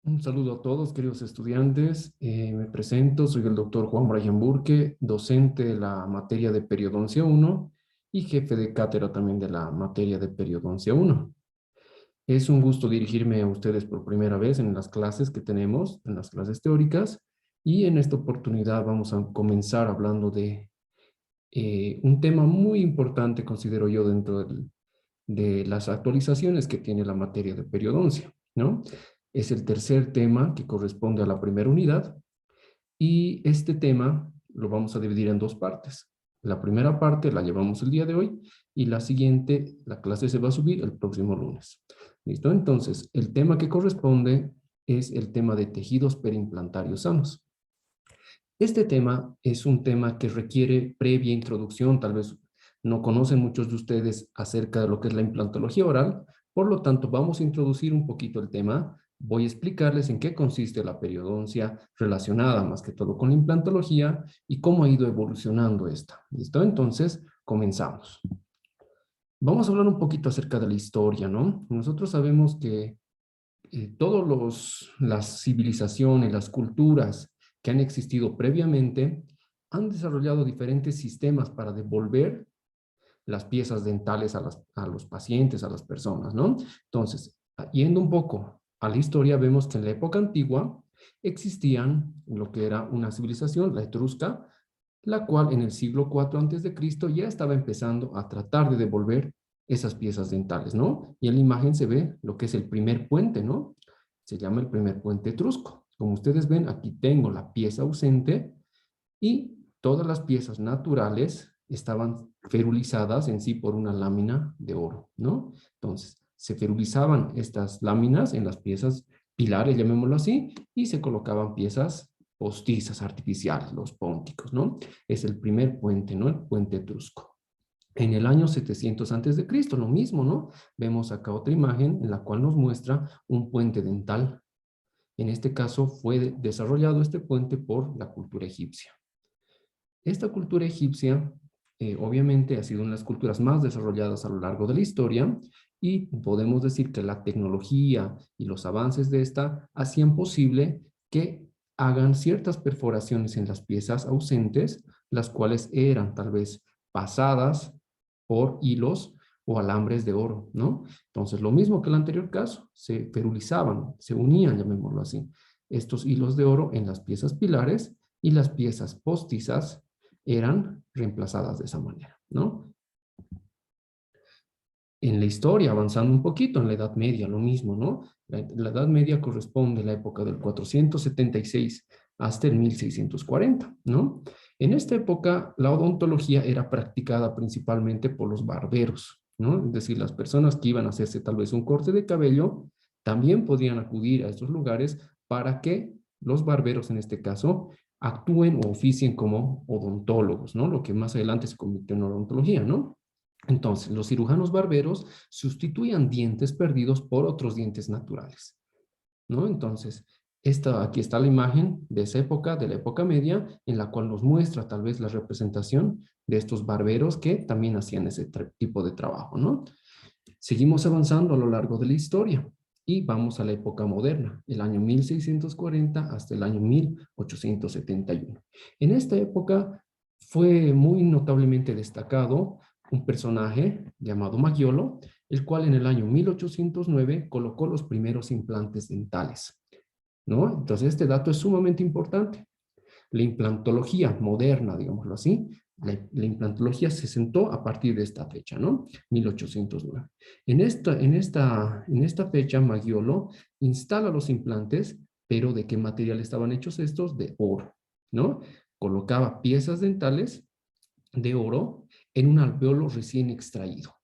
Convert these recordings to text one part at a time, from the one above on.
Un saludo a todos, queridos estudiantes. Me presento, soy el doctor Juan Brian Burke, docente de la materia de periodoncia 1 y jefe de cátedra también de la materia de periodoncia 1. Es un gusto dirigirme a ustedes por primera vez en las clases que tenemos, en las clases teóricas, y en esta oportunidad vamos a comenzar hablando de un tema muy importante, considero yo, dentro de las actualizaciones que tiene la materia de periodoncia, ¿no? Es el tercer tema que corresponde a la primera unidad y este tema lo vamos a dividir en dos partes. La primera parte la llevamos el día de hoy y la siguiente, la clase se va a subir el próximo lunes. ¿Listo? Entonces, el tema que corresponde es el tema de tejidos periimplantarios sanos. Este tema es un tema que requiere previa introducción, tal vez no conocen muchos de ustedes acerca de lo que es la implantología oral, por lo tanto vamos a introducir un poquito el tema, voy a explicarles en qué consiste la periodoncia relacionada más que todo con la implantología y cómo ha ido evolucionando esta. ¿Listo? Entonces, comenzamos. Vamos a hablar un poquito acerca de la historia, ¿no? Nosotros sabemos que todas las civilizaciones, las culturas que han existido previamente, han desarrollado diferentes sistemas para devolver las piezas dentales a los pacientes, a las personas, ¿no? Entonces, yendo un poco a la historia, vemos que en la época antigua existían lo que era una civilización, la etrusca, la cual en el siglo IV antes de Cristo ya estaba empezando a tratar de devolver esas piezas dentales, ¿no? Y en la imagen se ve lo que es el primer puente, ¿no? Se llama el primer puente etrusco. Como ustedes ven, aquí tengo la pieza ausente y todas las piezas naturales estaban ferulizadas en sí por una lámina de oro, ¿no? Entonces, se ferulizaban estas láminas en las piezas pilares, llamémoslo así, y se colocaban piezas postizas artificiales, los pónticos, ¿no? Es el primer puente, ¿no? El puente etrusco. En el año 700 antes de Cristo, lo mismo, ¿no? Vemos acá otra imagen en la cual nos muestra un puente dental. En este caso fue desarrollado este puente por la cultura egipcia. Esta cultura egipcia, obviamente, ha sido una de las culturas más desarrolladas a lo largo de la historia y podemos decir que la tecnología y los avances de esta hacían posible que hagan ciertas perforaciones en las piezas ausentes, las cuales eran tal vez pasadas por hilos o alambres de oro, ¿no? Entonces, lo mismo que el anterior caso, se ferulizaban, se unían, llamémoslo así, estos hilos de oro en las piezas pilares y las piezas postizas eran reemplazadas de esa manera, ¿no? En la historia, avanzando un poquito, en la Edad Media, lo mismo, ¿no? La Edad Media corresponde a la época del 476 hasta el 1640, ¿no? En esta época, la odontología era practicada principalmente por los barberos, ¿no? Es decir, las personas que iban a hacerse tal vez un corte de cabello, también podían acudir a estos lugares para que los barberos, en este caso, actúen o oficien como odontólogos, ¿no? Lo que más adelante se convirtió en odontología, ¿no? Entonces, los cirujanos barberos sustituían dientes perdidos por otros dientes naturales, ¿no? Entonces, aquí está la imagen de esa época, de la época media, en la cual nos muestra tal vez la representación de estos barberos que también hacían ese tipo de trabajo, ¿no? Seguimos avanzando a lo largo de la historia y vamos a la época moderna, el año 1640 hasta el año 1871. En esta época fue muy notablemente destacado un personaje llamado Maggiolo, el cual en el año 1809 colocó los primeros implantes dentales, ¿no? Entonces este dato es sumamente importante. La implantología moderna, digámoslo así, la implantología se sentó a partir de esta fecha, ¿no? 1809. En esta fecha, Maggiolo instala los implantes, pero ¿de qué material estaban hechos estos? De oro, ¿no? Colocaba piezas dentales de oro en un alveolo recién extraído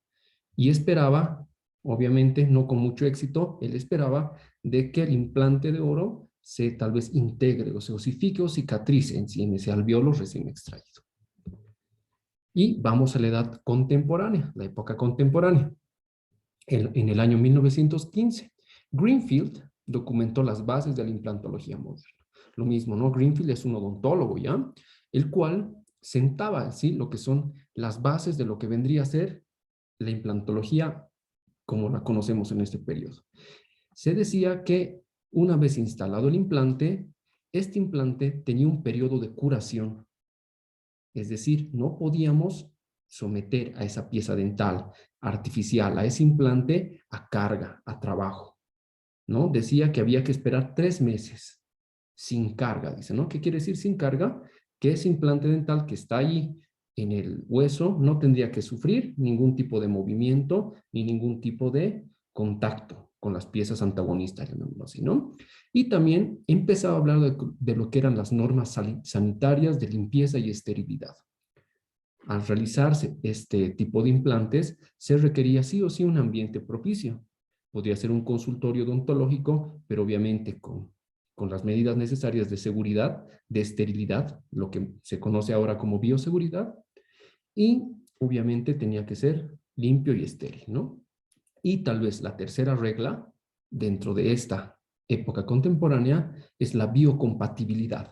y esperaba, obviamente no con mucho éxito, él esperaba de que el implante de oro se tal vez integre o se osifique o cicatrice en sí en ese alveolo recién extraído. Y vamos a la edad contemporánea, la época contemporánea. En el año 1915, Greenfield documentó las bases de la implantología moderna. Lo mismo, ¿no? Greenfield es un odontólogo, ¿ya? El cual sentaba, ¿sí? Lo que son las bases de lo que vendría a ser la implantología como la conocemos en este periodo. Se decía que Una vez instalado el implante, este implante tenía un periodo de curación. Es decir, no podíamos someter a esa pieza dental artificial, a ese implante, a carga, a trabajo, ¿no? Decía que había que esperar 3 meses sin carga, dice, ¿no? ¿Qué quiere decir sin carga? Que ese implante dental que está ahí en el hueso no tendría que sufrir ningún tipo de movimiento ni ningún tipo de contacto con las piezas antagonistas, llamémoslo así, ¿no? Y también empezaba a hablar de lo que eran las normas sanitarias de limpieza y esterilidad. Al realizarse este tipo de implantes, se requería sí o sí un ambiente propicio. Podría ser un consultorio odontológico, pero obviamente con las medidas necesarias de seguridad, de esterilidad, lo que se conoce ahora como bioseguridad, y obviamente tenía que ser limpio y estéril, ¿no? Y tal vez la tercera regla dentro de esta época contemporánea es la biocompatibilidad.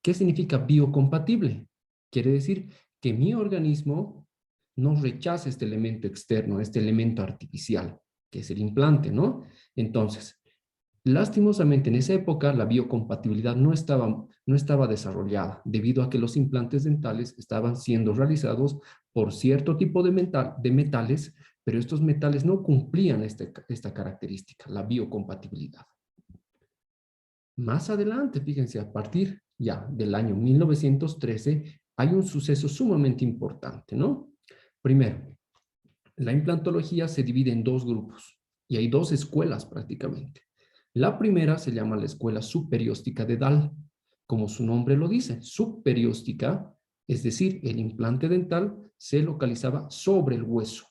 ¿Qué significa biocompatible? Quiere decir que mi organismo no rechaza este elemento externo, este elemento artificial, que es el implante, ¿no? Entonces, lastimosamente en esa época la biocompatibilidad no estaba desarrollada debido a que los implantes dentales estaban siendo realizados por cierto tipo de metales, pero estos metales no cumplían esta característica, la biocompatibilidad. Más adelante, fíjense, a partir ya del año 1913, hay un suceso sumamente importante, ¿no? Primero, la implantología se divide en 2 grupos y hay 2 escuelas prácticamente. La primera se llama la escuela subperióstica de Dahl, como su nombre lo dice, subperióstica, es decir, el implante dental se localizaba sobre el hueso,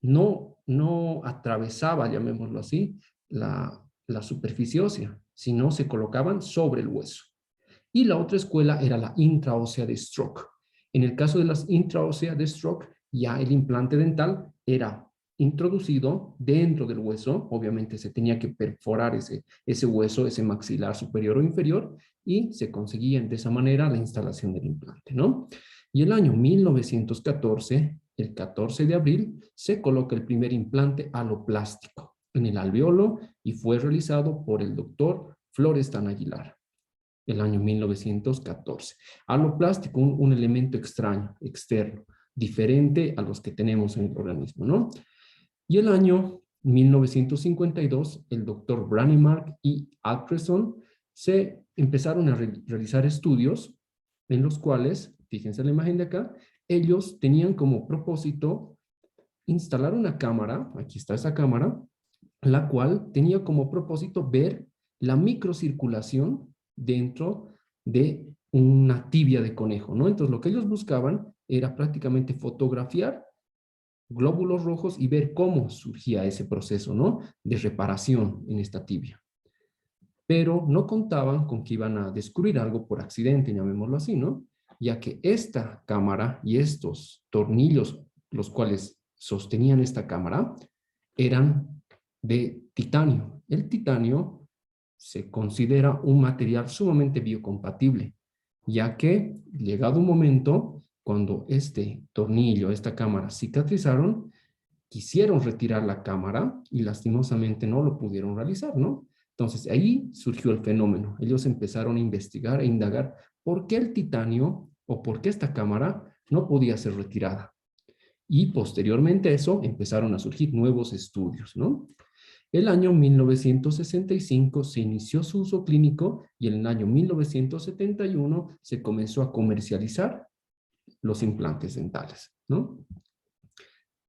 no atravesaba, llamémoslo así, la superficie ósea, sino se colocaban sobre el hueso. Y la otra escuela era la intraósea de Stroke. En el caso de las intraósea de Stroke, ya el implante dental era introducido dentro del hueso, obviamente se tenía que perforar ese hueso, ese maxilar superior o inferior, y se conseguía de esa manera la instalación del implante, ¿no? Y el año 1914, el 14 de abril, se coloca el primer implante aloplástico en el alveolo y fue realizado por el doctor Florestan Aguilar, el año 1914. Aloplástico, un elemento extraño, externo, diferente a los que tenemos en el organismo, ¿no? Y el año 1952, el doctor Brannemark y Alfredson se empezaron a realizar estudios en los cuales, fíjense la imagen de acá, ellos tenían como propósito instalar una cámara, aquí está esa cámara, la cual tenía como propósito ver la microcirculación dentro de una tibia de conejo, ¿no? Entonces lo que ellos buscaban era prácticamente fotografiar glóbulos rojos y ver cómo surgía ese proceso, ¿no? De reparación en esta tibia. Pero no contaban con que iban a descubrir algo por accidente, llamémoslo así, ¿no? Ya que esta cámara y estos tornillos, los cuales sostenían esta cámara, eran de titanio. El titanio se considera un material sumamente biocompatible, ya que llegado un momento, cuando este tornillo, esta cámara cicatrizaron, quisieron retirar la cámara y lastimosamente no lo pudieron realizar, ¿no? Entonces ahí surgió el fenómeno. Ellos empezaron a investigar e indagar por qué el titanio o por qué esta cámara no podía ser retirada. Y posteriormente a eso empezaron a surgir nuevos estudios, ¿no? El año 1965 se inició su uso clínico y en el año 1971 se comenzó a comercializar los implantes dentales, ¿no?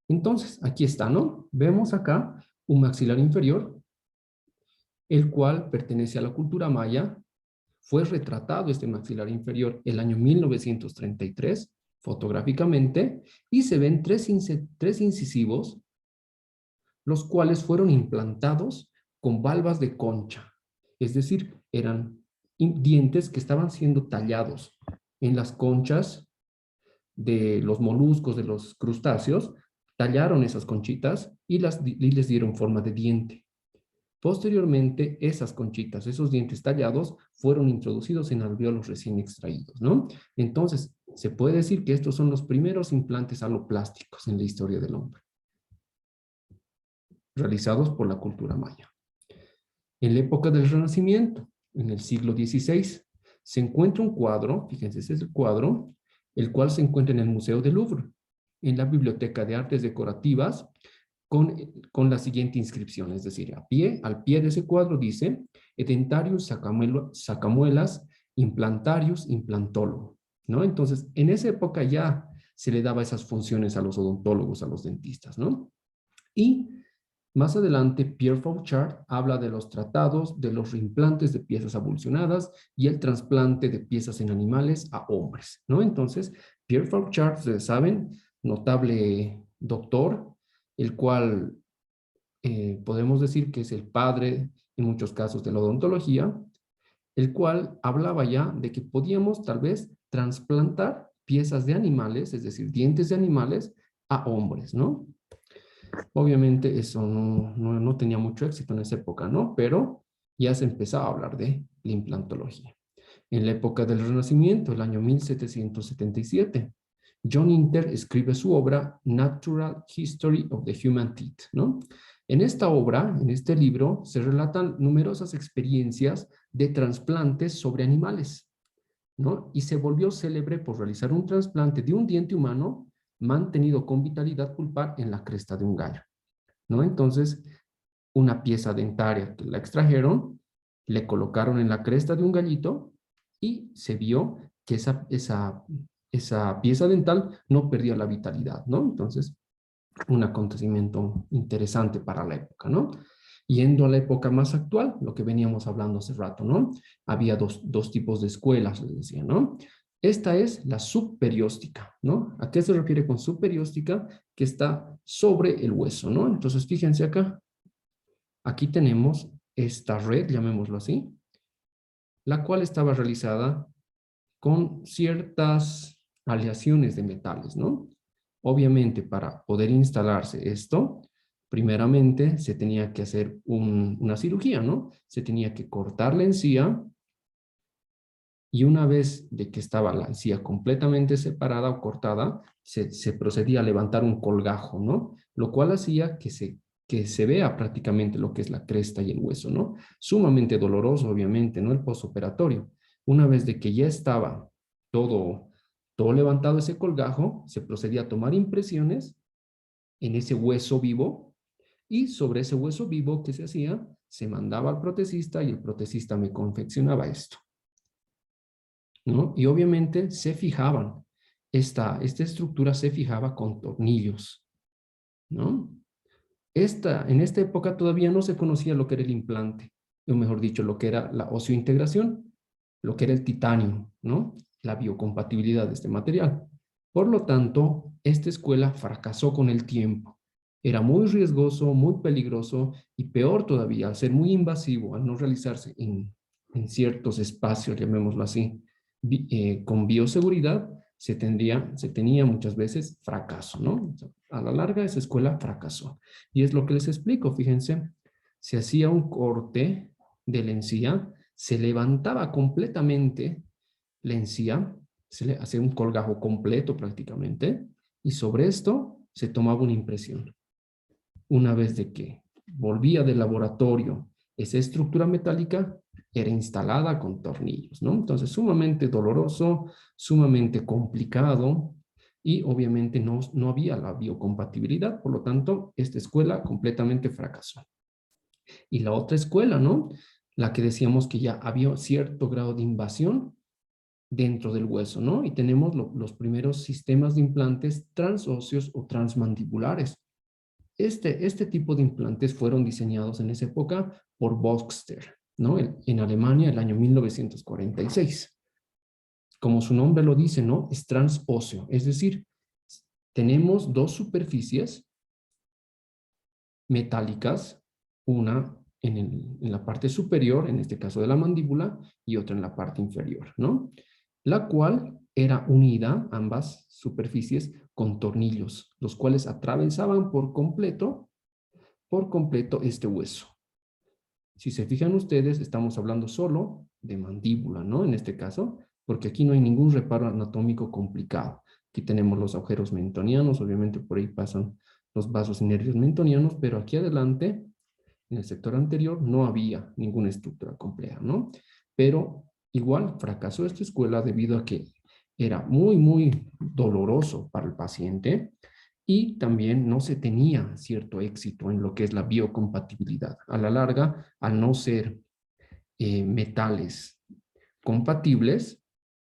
Entonces, aquí está, ¿no? Vemos acá un maxilar inferior, el cual pertenece a la cultura maya. Fue retratado este maxilar inferior el año 1933, fotográficamente, y se ven tres incisivos, los cuales fueron implantados con valvas de concha. Es decir, eran dientes que estaban siendo tallados en las conchas de los moluscos, de los crustáceos, tallaron esas conchitas y les dieron forma de diente. Posteriormente, esas conchitas, esos dientes tallados, fueron introducidos en alvéolos recién extraídos, ¿no? Entonces, se puede decir que estos son los primeros implantes aloplásticos en la historia del hombre, realizados por la cultura maya. En la época del Renacimiento, en el siglo XVI, se encuentra un cuadro, fíjense, ese es el cuadro, el cual se encuentra en el Museo del Louvre, en la Biblioteca de Artes Decorativas, con la siguiente inscripción, es decir, al pie de ese cuadro dice, edentarius sacamuelas implantarius implantólogo, ¿no? Entonces, en esa época ya se le daba esas funciones a los odontólogos, a los dentistas, ¿no? Y más adelante, Pierre Fauchard habla de los tratados de los reimplantes de piezas avulsionadas y el trasplante de piezas en animales a hombres, ¿no? Entonces, Pierre Fauchard, ustedes saben, notable doctor, el cual podemos decir que es el padre, en muchos casos, de la odontología, el cual hablaba ya de que podíamos tal vez trasplantar piezas de animales, es decir, dientes de animales, a hombres, ¿no? Obviamente eso no tenía mucho éxito en esa época, ¿no? Pero ya se empezaba a hablar de la implantología. En la época del Renacimiento, el año 1777, John Inter escribe su obra Natural History of the Human Teeth, ¿no? En esta obra, en este libro, se relatan numerosas experiencias de trasplantes sobre animales, ¿no? Y se volvió célebre por realizar un trasplante de un diente humano mantenido con vitalidad pulpar en la cresta de un gallo, ¿no? Entonces, una pieza dentaria que la extrajeron, le colocaron en la cresta de un gallito y se vio que esa pieza dental no perdía la vitalidad, ¿no? Entonces, un acontecimiento interesante para la época, ¿no? Yendo a la época más actual, lo que veníamos hablando hace rato, ¿no? Había dos tipos de escuelas, les decía, ¿no? Esta es la subperióstica, ¿no? ¿A qué se refiere con subperióstica? Que está sobre el hueso, ¿no? Entonces, fíjense acá, aquí tenemos esta red, llamémoslo así, la cual estaba realizada con ciertas aleaciones de metales, ¿no? Obviamente, para poder instalarse esto, primeramente se tenía que hacer una cirugía, ¿no? Se tenía que cortar la encía y una vez de que estaba la encía completamente separada o cortada, se procedía a levantar un colgajo, ¿no? Lo cual hacía que se vea prácticamente lo que es la cresta y el hueso, ¿no? Sumamente doloroso, obviamente, ¿no? El posoperatorio. Una vez de que ya estaba todo, todo levantado ese colgajo, se procedía a tomar impresiones en ese hueso vivo y sobre ese hueso vivo que se hacía, se mandaba al protecista y el protecista me confeccionaba esto, ¿no? Y obviamente se fijaban, esta estructura se fijaba con tornillos, ¿no? En esta época todavía no se conocía lo que era el implante, o mejor dicho, lo que era la osseointegración, lo que era el titanio, ¿no? La biocompatibilidad de este material. Por lo tanto, esta escuela fracasó con el tiempo. Era muy riesgoso, muy peligroso y peor todavía, al ser muy invasivo, al no realizarse en ciertos espacios, llamémoslo así, con bioseguridad, se tenía muchas veces fracaso, ¿no? A la larga, esa escuela fracasó. Y es lo que les explico, fíjense, se hacía un corte de la encía, se levantaba completamente la encía, se le hacía un colgajo completo prácticamente, y sobre esto se tomaba una impresión. Una vez de que volvía del laboratorio esa estructura metálica, era instalada con tornillos, ¿no? Entonces, sumamente doloroso, sumamente complicado, y obviamente no había la biocompatibilidad, por lo tanto, esta escuela completamente fracasó. Y la otra escuela, ¿no? La que decíamos que ya había cierto grado de invasión dentro del hueso, ¿no? Y tenemos los primeros sistemas de implantes transóseos o transmandibulares. Este tipo de implantes fueron diseñados en esa época por Boxster, ¿no? En Alemania, el año 1946. Como su nombre lo dice, ¿no? Es transóseo, es decir, tenemos dos superficies metálicas, una en la parte superior, en este caso de la mandíbula, y otra en la parte inferior, ¿no? La cual era unida, ambas superficies, con tornillos, los cuales atravesaban por completo este hueso. Si se fijan ustedes, estamos hablando solo de mandíbula, ¿no? En este caso, porque aquí no hay ningún reparo anatómico complicado. Aquí tenemos los agujeros mentonianos, obviamente por ahí pasan los vasos y nervios mentonianos, pero aquí adelante En el sector anterior no había ninguna estructura compleja, ¿no? Pero igual fracasó esta escuela debido a que era muy, muy doloroso para el paciente y también no se tenía cierto éxito en lo que es la biocompatibilidad. A la larga, al no ser metales compatibles,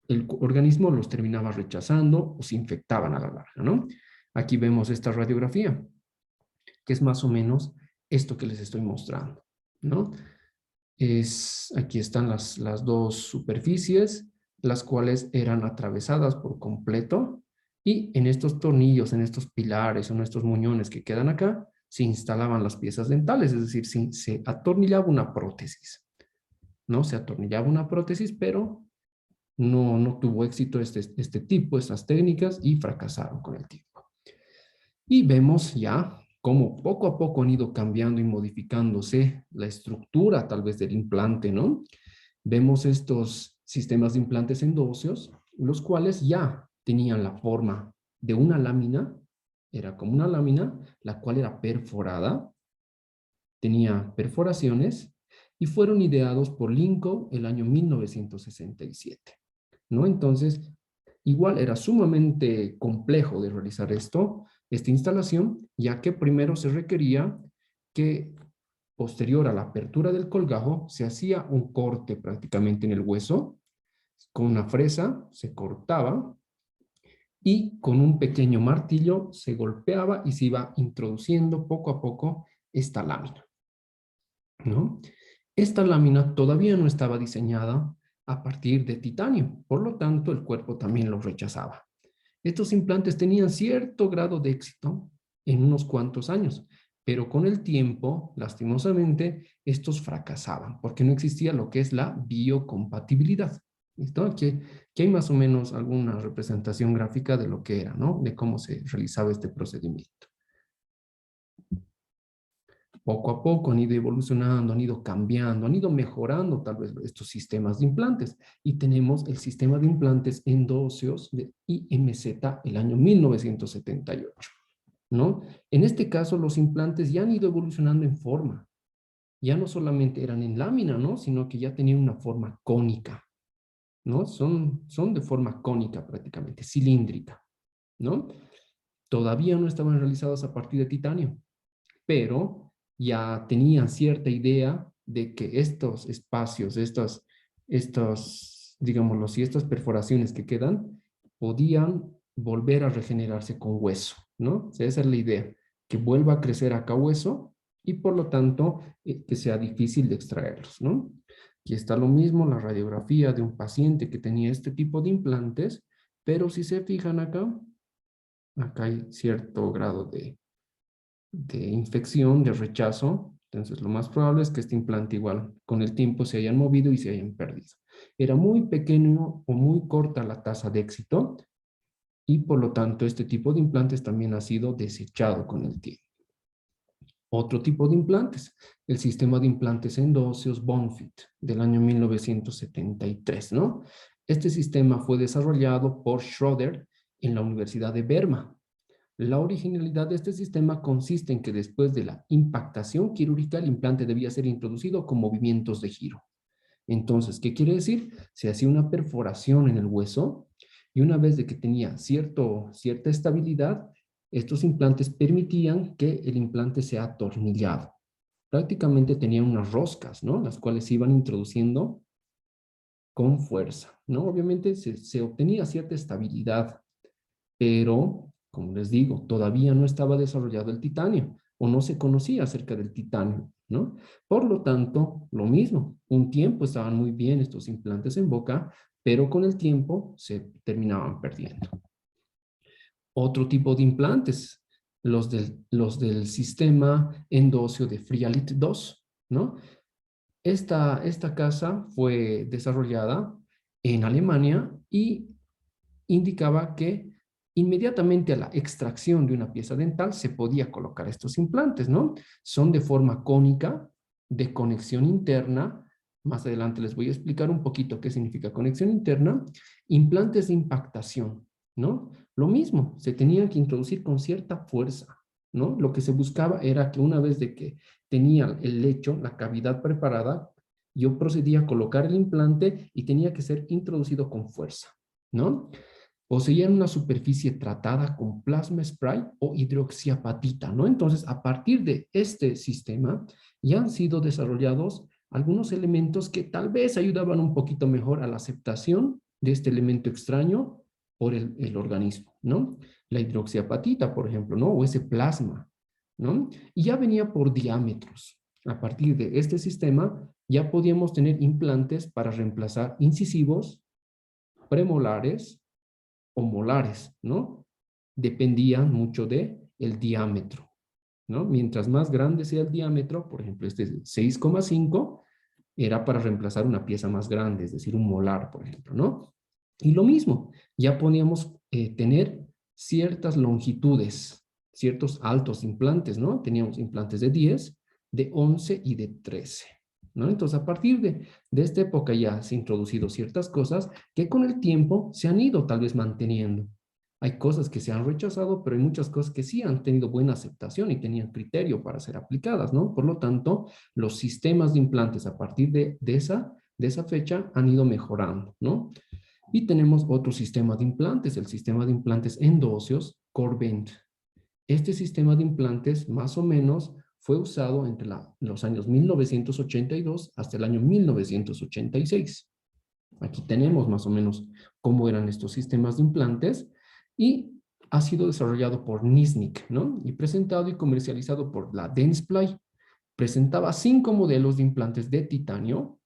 el organismo los terminaba rechazando o se infectaban a la larga, ¿no? Aquí vemos esta radiografía, que es más o menos esto que les estoy mostrando, ¿no? Aquí están las dos superficies, las cuales eran atravesadas por completo, y en estos tornillos, en estos pilares, en estos muñones que quedan acá, se instalaban las piezas dentales, es decir, se atornillaba una prótesis, ¿no? Se atornillaba una prótesis, pero no tuvo éxito este tipo, estas técnicas, y fracasaron con el tiempo. Y vemos ya cómo poco a poco han ido cambiando y modificándose la estructura tal vez del implante, ¿no? Vemos estos sistemas de implantes endóseos, los cuales ya tenían la forma de una lámina, era como una lámina, la cual era perforada, tenía perforaciones, y fueron ideados por Lincoln el año 1967, ¿no? Entonces, igual era sumamente complejo de realizar esta instalación, ya que primero se requería que posterior a la apertura del colgajo se hacía un corte prácticamente en el hueso, con una fresa se cortaba y con un pequeño martillo se golpeaba y se iba introduciendo poco a poco esta lámina, ¿no? Esta lámina todavía no estaba diseñada a partir de titanio, por lo tanto el cuerpo también lo rechazaba. Estos implantes tenían cierto grado de éxito en unos cuantos años, pero con el tiempo, lastimosamente, estos fracasaban porque no existía lo que es la biocompatibilidad. ¿Listo? Aquí hay más o menos alguna representación gráfica de lo que era, ¿no? De cómo se realizaba este procedimiento. Poco a poco han ido evolucionando, han ido cambiando, han ido mejorando tal vez estos sistemas de implantes. Y tenemos el sistema de implantes endóseos de IMZ el año 1978, ¿no? En este caso, los implantes ya han ido evolucionando en forma. Ya no solamente eran en lámina, ¿no? Sino que ya tenían una forma cónica, ¿no? Son de forma cónica prácticamente, cilíndrica, ¿no? Todavía no estaban realizados a partir de titanio, pero ya tenían cierta idea de que estos espacios, digámoslo así, estas perforaciones que quedan, podían volver a regenerarse con hueso, ¿no? O sea, esa es la idea, que vuelva a crecer acá hueso y por lo tanto que sea difícil de extraerlos, ¿no? Aquí está lo mismo, la radiografía de un paciente que tenía este tipo de implantes, pero si se fijan acá hay cierto grado de infección, de rechazo. Entonces, lo más probable es que este implante igual con el tiempo se hayan movido y se hayan perdido. Era muy pequeño o muy corta la tasa de éxito y por lo tanto este tipo de implantes también ha sido desechado con el tiempo. Otro tipo de implantes, el sistema de implantes endóseos Bonfit del año 1973, ¿no? Este sistema fue desarrollado por Schroeder en la Universidad de Berma. La originalidad de este sistema consiste en que después de la impactación quirúrgica, el implante debía ser introducido con movimientos de giro. Entonces, ¿qué quiere decir? Se hacía una perforación en el hueso y una vez de que tenía cierta estabilidad, estos implantes permitían que el implante sea atornillado. Prácticamente tenían unas roscas, ¿no? Las cuales se iban introduciendo con fuerza, ¿no? Obviamente se obtenía cierta estabilidad, pero, como les digo, todavía no estaba desarrollado el titanio o no se conocía acerca del titanio, ¿no? Por lo tanto, lo mismo, un tiempo estaban muy bien estos implantes en boca, pero con el tiempo se terminaban perdiendo. Otro tipo de implantes, los del sistema endóseo de Frialit 2, ¿no? Esta casa fue desarrollada en Alemania y indicaba que inmediatamente a la extracción de una pieza dental se podía colocar estos implantes, ¿no? Son de forma cónica, de conexión interna. Más adelante les voy a explicar un poquito qué significa conexión interna. Implantes de impactación, ¿no? Lo mismo, se tenían que introducir con cierta fuerza, ¿no? Lo que se buscaba era que una vez de que tenía el lecho, la cavidad preparada, yo procedía a colocar el implante y tenía que ser introducido con fuerza, ¿no? Poseían una superficie tratada con plasma spray o hidroxiapatita, ¿no? Entonces, a partir de este sistema, ya han sido desarrollados algunos elementos que tal vez ayudaban un poquito mejor a la aceptación de este elemento extraño por el organismo, ¿no? La hidroxiapatita, por ejemplo, ¿no? O ese plasma, ¿no? Y ya venía por diámetros. A partir de este sistema, ya podíamos tener implantes para reemplazar incisivos, premolares o molares, ¿no? Dependían mucho de el diámetro, ¿no? Mientras más grande sea el diámetro, por ejemplo, este es 6,5, era para reemplazar una pieza más grande, es decir, un molar, por ejemplo, ¿no? Y lo mismo, ya podíamos tener ciertas longitudes, ciertos altos implantes, ¿no? Teníamos implantes de 10, de 11 y de 13, ¿no? Entonces, a partir de esta época ya se han introducido ciertas cosas que con el tiempo se han ido tal vez manteniendo. Hay cosas que se han rechazado, pero hay muchas cosas que sí han tenido buena aceptación y tenían criterio para ser aplicadas, ¿no? Por lo tanto, los sistemas de implantes a partir de esa fecha han ido mejorando, ¿no? Y tenemos otro sistema de implantes, el sistema de implantes endóseos, Corbent. Este sistema de implantes más o menos fue usado entre los años 1982 hasta el año 1986. Aquí tenemos más o menos cómo eran estos sistemas de implantes y ha sido desarrollado por Nisnik, ¿no? Y presentado y comercializado por la Dentsply. Presentaba 5 modelos de implantes de titanio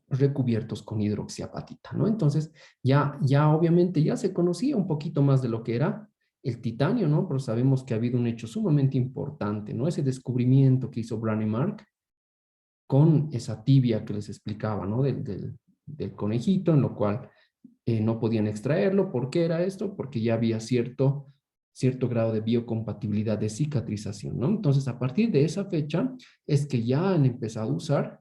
recubiertos con hidroxiapatita, ¿no? Entonces, ya obviamente ya se conocía un poquito más de lo que era el titanio, ¿no? Pero sabemos que ha habido un hecho sumamente importante, ¿no? Ese descubrimiento que hizo Brånemark con esa tibia que les explicaba, ¿no? Del conejito, en lo cual no podían extraerlo. ¿Por qué era esto? Porque ya había cierto grado de biocompatibilidad de cicatrización, ¿no? Entonces, a partir de esa fecha es que ya han empezado a usar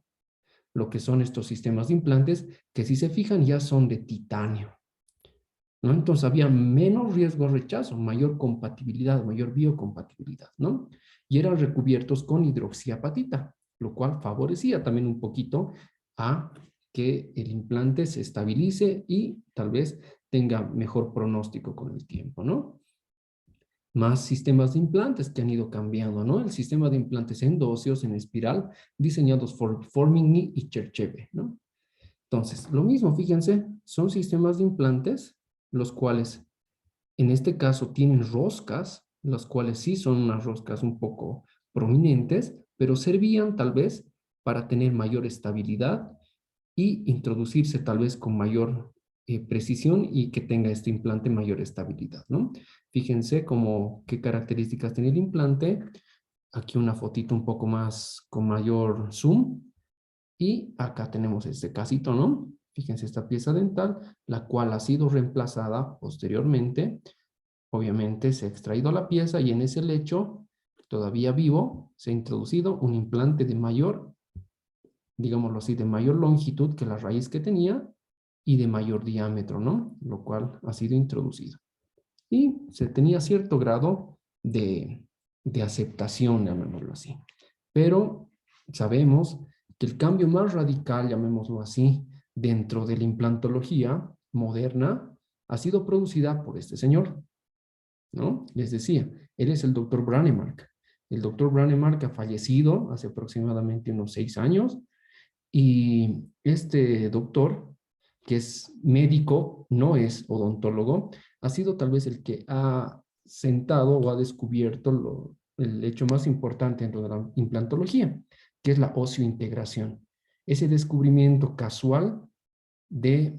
lo que son estos sistemas de implantes, que si se fijan ya son de titanio, ¿no? Entonces había menos riesgo de rechazo, mayor compatibilidad, mayor biocompatibilidad, ¿no? Y eran recubiertos con hidroxiapatita, lo cual favorecía también un poquito a que el implante se estabilice y tal vez tenga mejor pronóstico con el tiempo, ¿no? Más sistemas de implantes que han ido cambiando, ¿no? El sistema de implantes endóseos en espiral diseñados por Formigny y Chercheve, ¿no? Entonces, lo mismo, fíjense, son sistemas de implantes, los cuales en este caso tienen roscas, las cuales sí son unas roscas un poco prominentes, pero servían tal vez para tener mayor estabilidad y introducirse tal vez con mayor precisión y que tenga este implante mayor estabilidad, ¿no? Fíjense qué características tiene el implante. Aquí una fotito un poco más con mayor zoom. Y acá tenemos este casito, ¿no? Fíjense esta pieza dental, la cual ha sido reemplazada posteriormente. Obviamente se ha extraído la pieza y en ese lecho, todavía vivo, se ha introducido un implante de mayor, digámoslo así, de mayor longitud que la raíz que tenía y de mayor diámetro, ¿no? Lo cual ha sido introducido. Y se tenía cierto grado de aceptación, llamémoslo así. Pero sabemos que el cambio más radical, llamémoslo así, dentro de la implantología moderna ha sido producida por este señor, ¿no? Les decía, él es el doctor Brånemark. El doctor Brånemark ha fallecido hace aproximadamente unos 6 años y este doctor, que es médico, no es odontólogo, ha sido tal vez el que ha sentado o ha descubierto el hecho más importante dentro de la implantología, que es la oseointegración. Ese descubrimiento casual de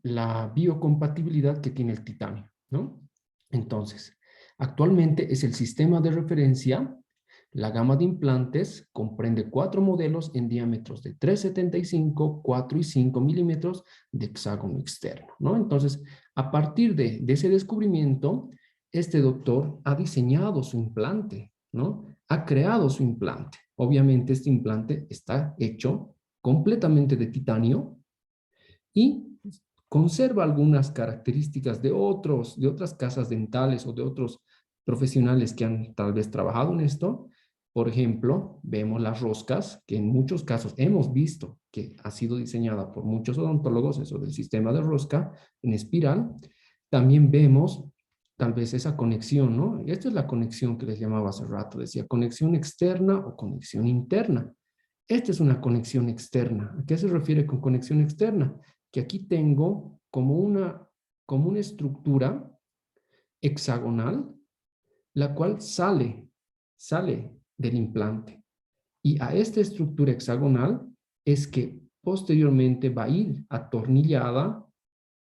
la biocompatibilidad que tiene el titanio, ¿no? Entonces, actualmente es el sistema de referencia. La gama de implantes comprende 4 modelos en diámetros de 3,75, 4 y 5 milímetros de hexágono externo, ¿no? Entonces, a partir de ese descubrimiento, este doctor ha diseñado su implante, ¿no? Ha creado su implante. Obviamente, este implante está hecho completamente de titanio y conserva algunas características de otras casas dentales o de otros profesionales que han tal vez trabajado en esto. Por ejemplo, vemos las roscas, que en muchos casos hemos visto que ha sido diseñada por muchos odontólogos, eso del sistema de rosca en espiral. También vemos tal vez esa conexión, ¿no? Esta es la conexión que les llamaba hace rato, decía conexión externa o conexión interna. Esta es una conexión externa. ¿A qué se refiere con conexión externa? Que aquí tengo como una estructura hexagonal, la cual sale del implante. Y a esta estructura hexagonal es que posteriormente va a ir atornillada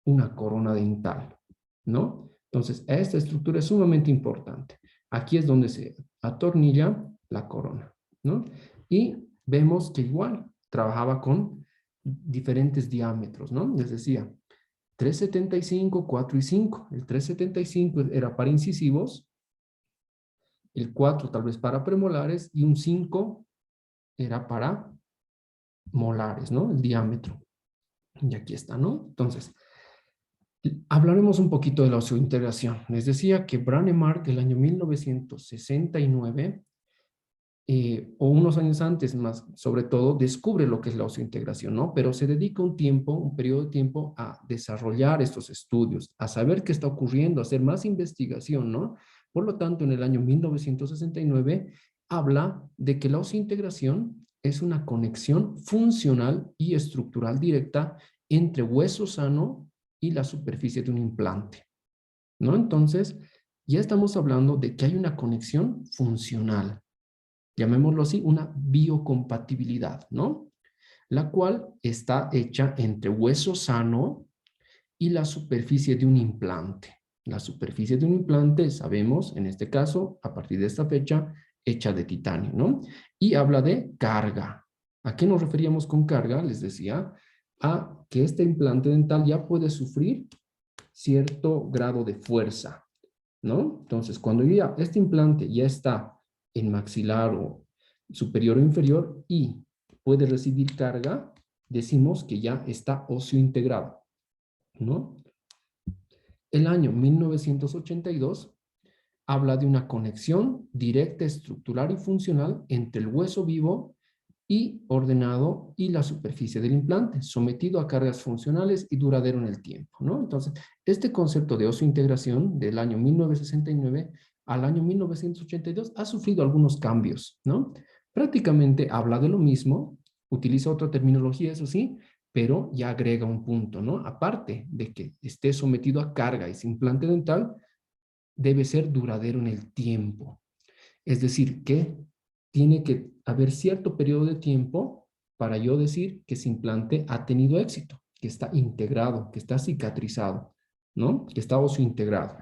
una corona dental, ¿no? Entonces, esta estructura es sumamente importante. Aquí es donde se atornilla la corona, ¿no? Y vemos que igual trabajaba con diferentes diámetros, ¿no? Les decía, 3,75, 4 y 5. El 3,75 era para incisivos, el 4 tal vez para premolares y un 5 era para molares, ¿no? El diámetro. Y aquí está, ¿no? Entonces, hablaremos un poquito de la osseointegración. Les decía que Brånemark, el año 1969, o unos años antes más, sobre todo, descubre lo que es la osseointegración, ¿no? Pero se dedica un tiempo, un periodo de tiempo a desarrollar estos estudios, a saber qué está ocurriendo, a hacer más investigación, ¿no? Por lo tanto, en el año 1969 habla de que la osseointegración es una conexión funcional y estructural directa entre hueso sano y la superficie de un implante, ¿no? Entonces, ya estamos hablando de que hay una conexión funcional, llamémoslo así, una biocompatibilidad, ¿no? La cual está hecha entre hueso sano y la superficie de un implante. La superficie de un implante, sabemos, en este caso, a partir de esta fecha, hecha de titanio, ¿no? Y habla de carga. ¿A qué nos referíamos con carga? Les decía, a que este implante dental ya puede sufrir cierto grado de fuerza, ¿no? Entonces, cuando ya este implante ya está en maxilar o superior o inferior y puede recibir carga, decimos que ya está óseo integrado, ¿no? El año 1982 habla de una conexión directa, estructural y funcional entre el hueso vivo y ordenado y la superficie del implante, sometido a cargas funcionales y duradero en el tiempo, ¿no? Entonces, este concepto de osseointegración del año 1969 al año 1982 ha sufrido algunos cambios, ¿no? Prácticamente habla de lo mismo, utiliza otra terminología, eso sí, pero ya agrega un punto, ¿no? Aparte de que esté sometido a carga ese implante dental, debe ser duradero en el tiempo. Es decir, que tiene que haber cierto periodo de tiempo para yo decir que ese implante ha tenido éxito, que está integrado, que está cicatrizado, ¿no? Que está osseointegrado.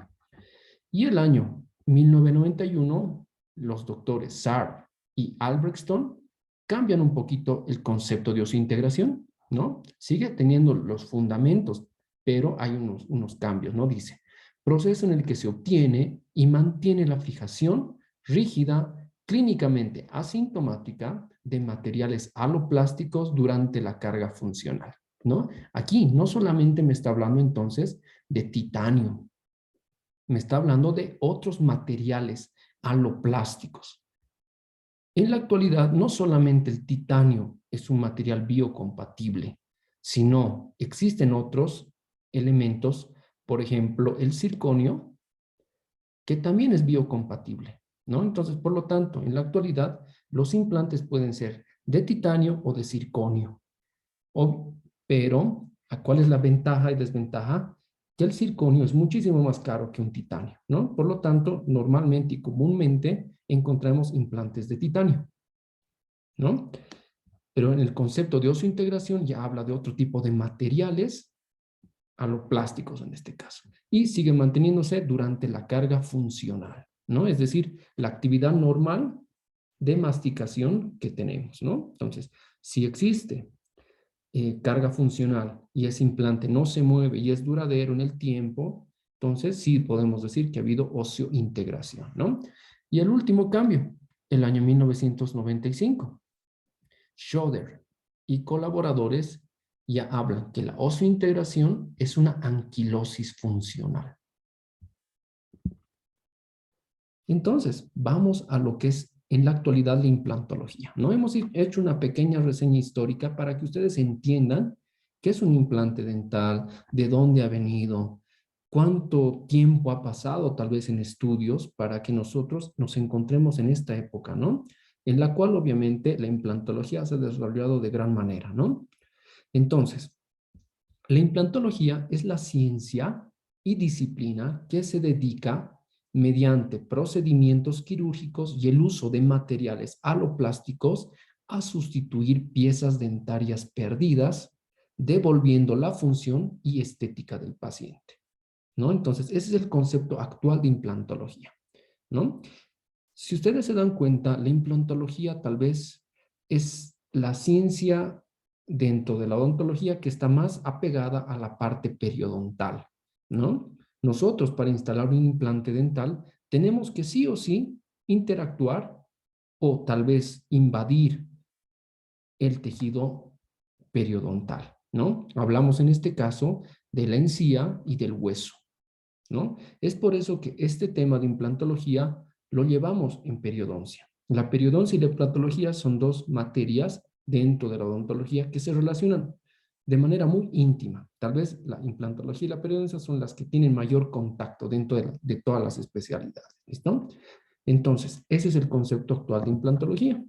Y el año 1991, los doctores Saar y Albrechtsson cambian un poquito el concepto de osseointegración, ¿no? Sigue teniendo los fundamentos, pero hay unos cambios, ¿no? Dice, proceso en el que se obtiene y mantiene la fijación rígida, clínicamente asintomática de materiales aloplásticos durante la carga funcional, ¿no? Aquí no solamente me está hablando entonces de titanio, me está hablando de otros materiales aloplásticos. En la actualidad, no solamente el titanio es un material biocompatible, sino existen otros elementos, por ejemplo, el circonio, que también es biocompatible, ¿no? Entonces, por lo tanto, en la actualidad, los implantes pueden ser de titanio o de circonio. Pero, ¿a cuál es la ventaja y desventaja? Que el circonio es muchísimo más caro que un titanio, ¿no? Por lo tanto, normalmente y comúnmente encontramos implantes de titanio, ¿no? Pero en el concepto de osseointegración ya habla de otro tipo de materiales, aloplásticos en este caso, y sigue manteniéndose durante la carga funcional, ¿no? Es decir, la actividad normal de masticación que tenemos, ¿no? Entonces, si existe carga funcional y ese implante no se mueve y es duradero en el tiempo, entonces sí podemos decir que ha habido osseointegración, ¿no? Y el último cambio, el año 1995, Schroeder y colaboradores ya hablan que la osseointegración es una anquilosis funcional. Entonces, vamos a lo que es en la actualidad la implantología. No hemos hecho una pequeña reseña histórica para que ustedes entiendan qué es un implante dental, de dónde ha venido, cuánto tiempo ha pasado tal vez en estudios para que nosotros nos encontremos en esta época, ¿no? En la cual obviamente la implantología se ha desarrollado de gran manera, ¿no? Entonces, la implantología es la ciencia y disciplina que se dedica mediante procedimientos quirúrgicos y el uso de materiales aloplásticos a sustituir piezas dentarias perdidas, devolviendo la función y estética del paciente, ¿no? Entonces, ese es el concepto actual de implantología, ¿no? Si ustedes se dan cuenta, la implantología tal vez es la ciencia dentro de la odontología que está más apegada a la parte periodontal, ¿no? Nosotros para instalar un implante dental tenemos que sí o sí interactuar o tal vez invadir el tejido periodontal, ¿no? Hablamos en este caso de la encía y del hueso, ¿no? Es por eso que este tema de implantología lo llevamos en periodoncia. La periodoncia y la implantología son dos materias dentro de la odontología que se relacionan de manera muy íntima. Tal vez la implantología y la periodoncia son las que tienen mayor contacto dentro de todas las especialidades, ¿listo? Entonces, ese es el concepto actual de implantología.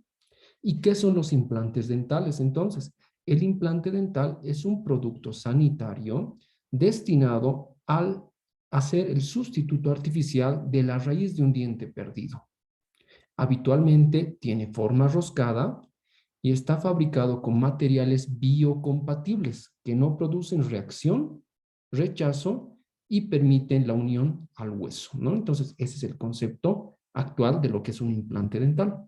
¿Y qué son los implantes dentales? Entonces, el implante dental es un producto sanitario destinado al hacer el sustituto artificial de la raíz de un diente perdido. Habitualmente tiene forma roscada y está fabricado con materiales biocompatibles que no producen reacción, rechazo y permiten la unión al hueso, ¿no? Entonces, ese es el concepto actual de lo que es un implante dental.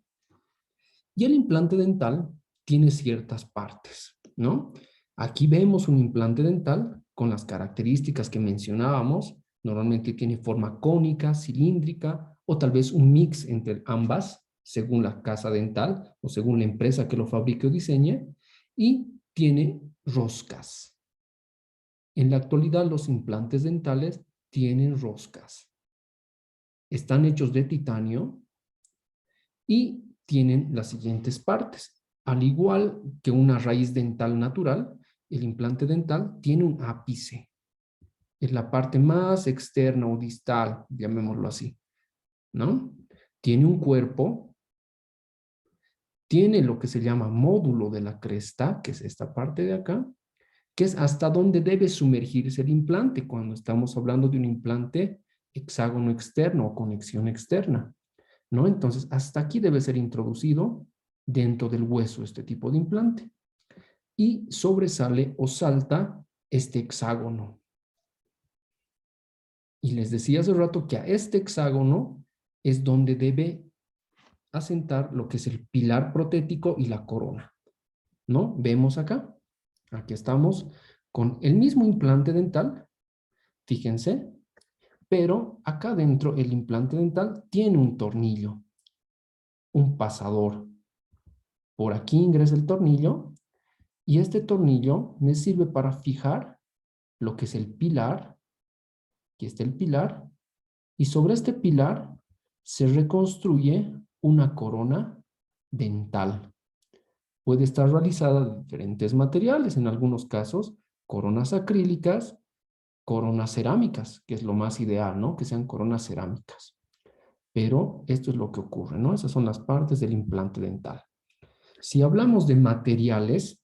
Y el implante dental tiene ciertas partes, ¿no? Aquí vemos un implante dental con las características que mencionábamos. Normalmente tiene forma cónica, cilíndrica o tal vez un mix entre ambas, según la casa dental o según la empresa que lo fabrique o diseñe. Y tiene roscas. En la actualidad los implantes dentales tienen roscas. Están hechos de titanio y tienen las siguientes partes. Al igual que una raíz dental natural, el implante dental tiene un ápice. Es la parte más externa o distal, llamémoslo así, ¿no? Tiene un cuerpo, tiene lo que se llama módulo de la cresta, que es esta parte de acá, que es hasta donde debe sumergirse el implante cuando estamos hablando de un implante hexágono externo o conexión externa, ¿no? Entonces, hasta aquí debe ser introducido dentro del hueso este tipo de implante. Y sobresale o salta este hexágono. Y les decía hace rato que a este hexágono es donde debe asentar lo que es el pilar protético y la corona, ¿no? Vemos acá. Aquí estamos con el mismo implante dental. Fíjense. Pero acá dentro el implante dental tiene un tornillo, un pasador. Por aquí ingresa el tornillo y este tornillo me sirve para fijar lo que es el pilar. Aquí está el pilar. Y sobre este pilar se reconstruye una corona dental. Puede estar realizada de diferentes materiales, en algunos casos coronas acrílicas, coronas cerámicas, que es lo más ideal, ¿no? Que sean coronas cerámicas. Pero esto es lo que ocurre, ¿no? Esas son las partes del implante dental. Si hablamos de materiales,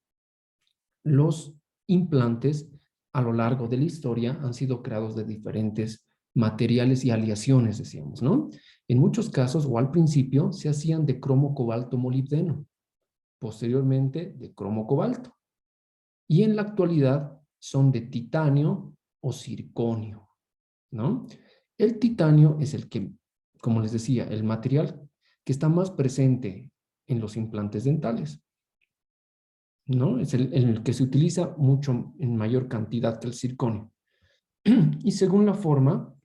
los implantes a lo largo de la historia han sido creados de diferentes materiales y aleaciones, decíamos, ¿no? En muchos casos, o al principio, se hacían de cromo cobalto molibdeno, posteriormente de cromo cobalto, y en la actualidad son de titanio o circonio, ¿no? El titanio es el que, como les decía, el material que está más presente en los implantes dentales, ¿no? Es el que se utiliza mucho en mayor cantidad que el circonio. Y según la forma,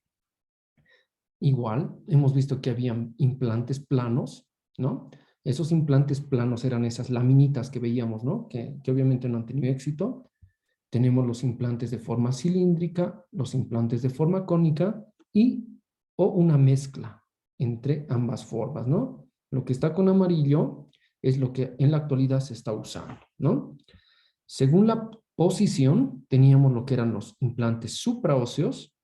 igual, hemos visto que habían implantes planos, ¿no? Esos implantes planos eran esas laminitas que veíamos, ¿no? Que obviamente no han tenido éxito. Tenemos los implantes de forma cilíndrica, los implantes de forma cónica y o una mezcla. entre ambas formas, ¿no? Lo que está con amarillo es lo que en la actualidad se está usando, ¿no? Según la posición, teníamos lo que eran los implantes supraóseos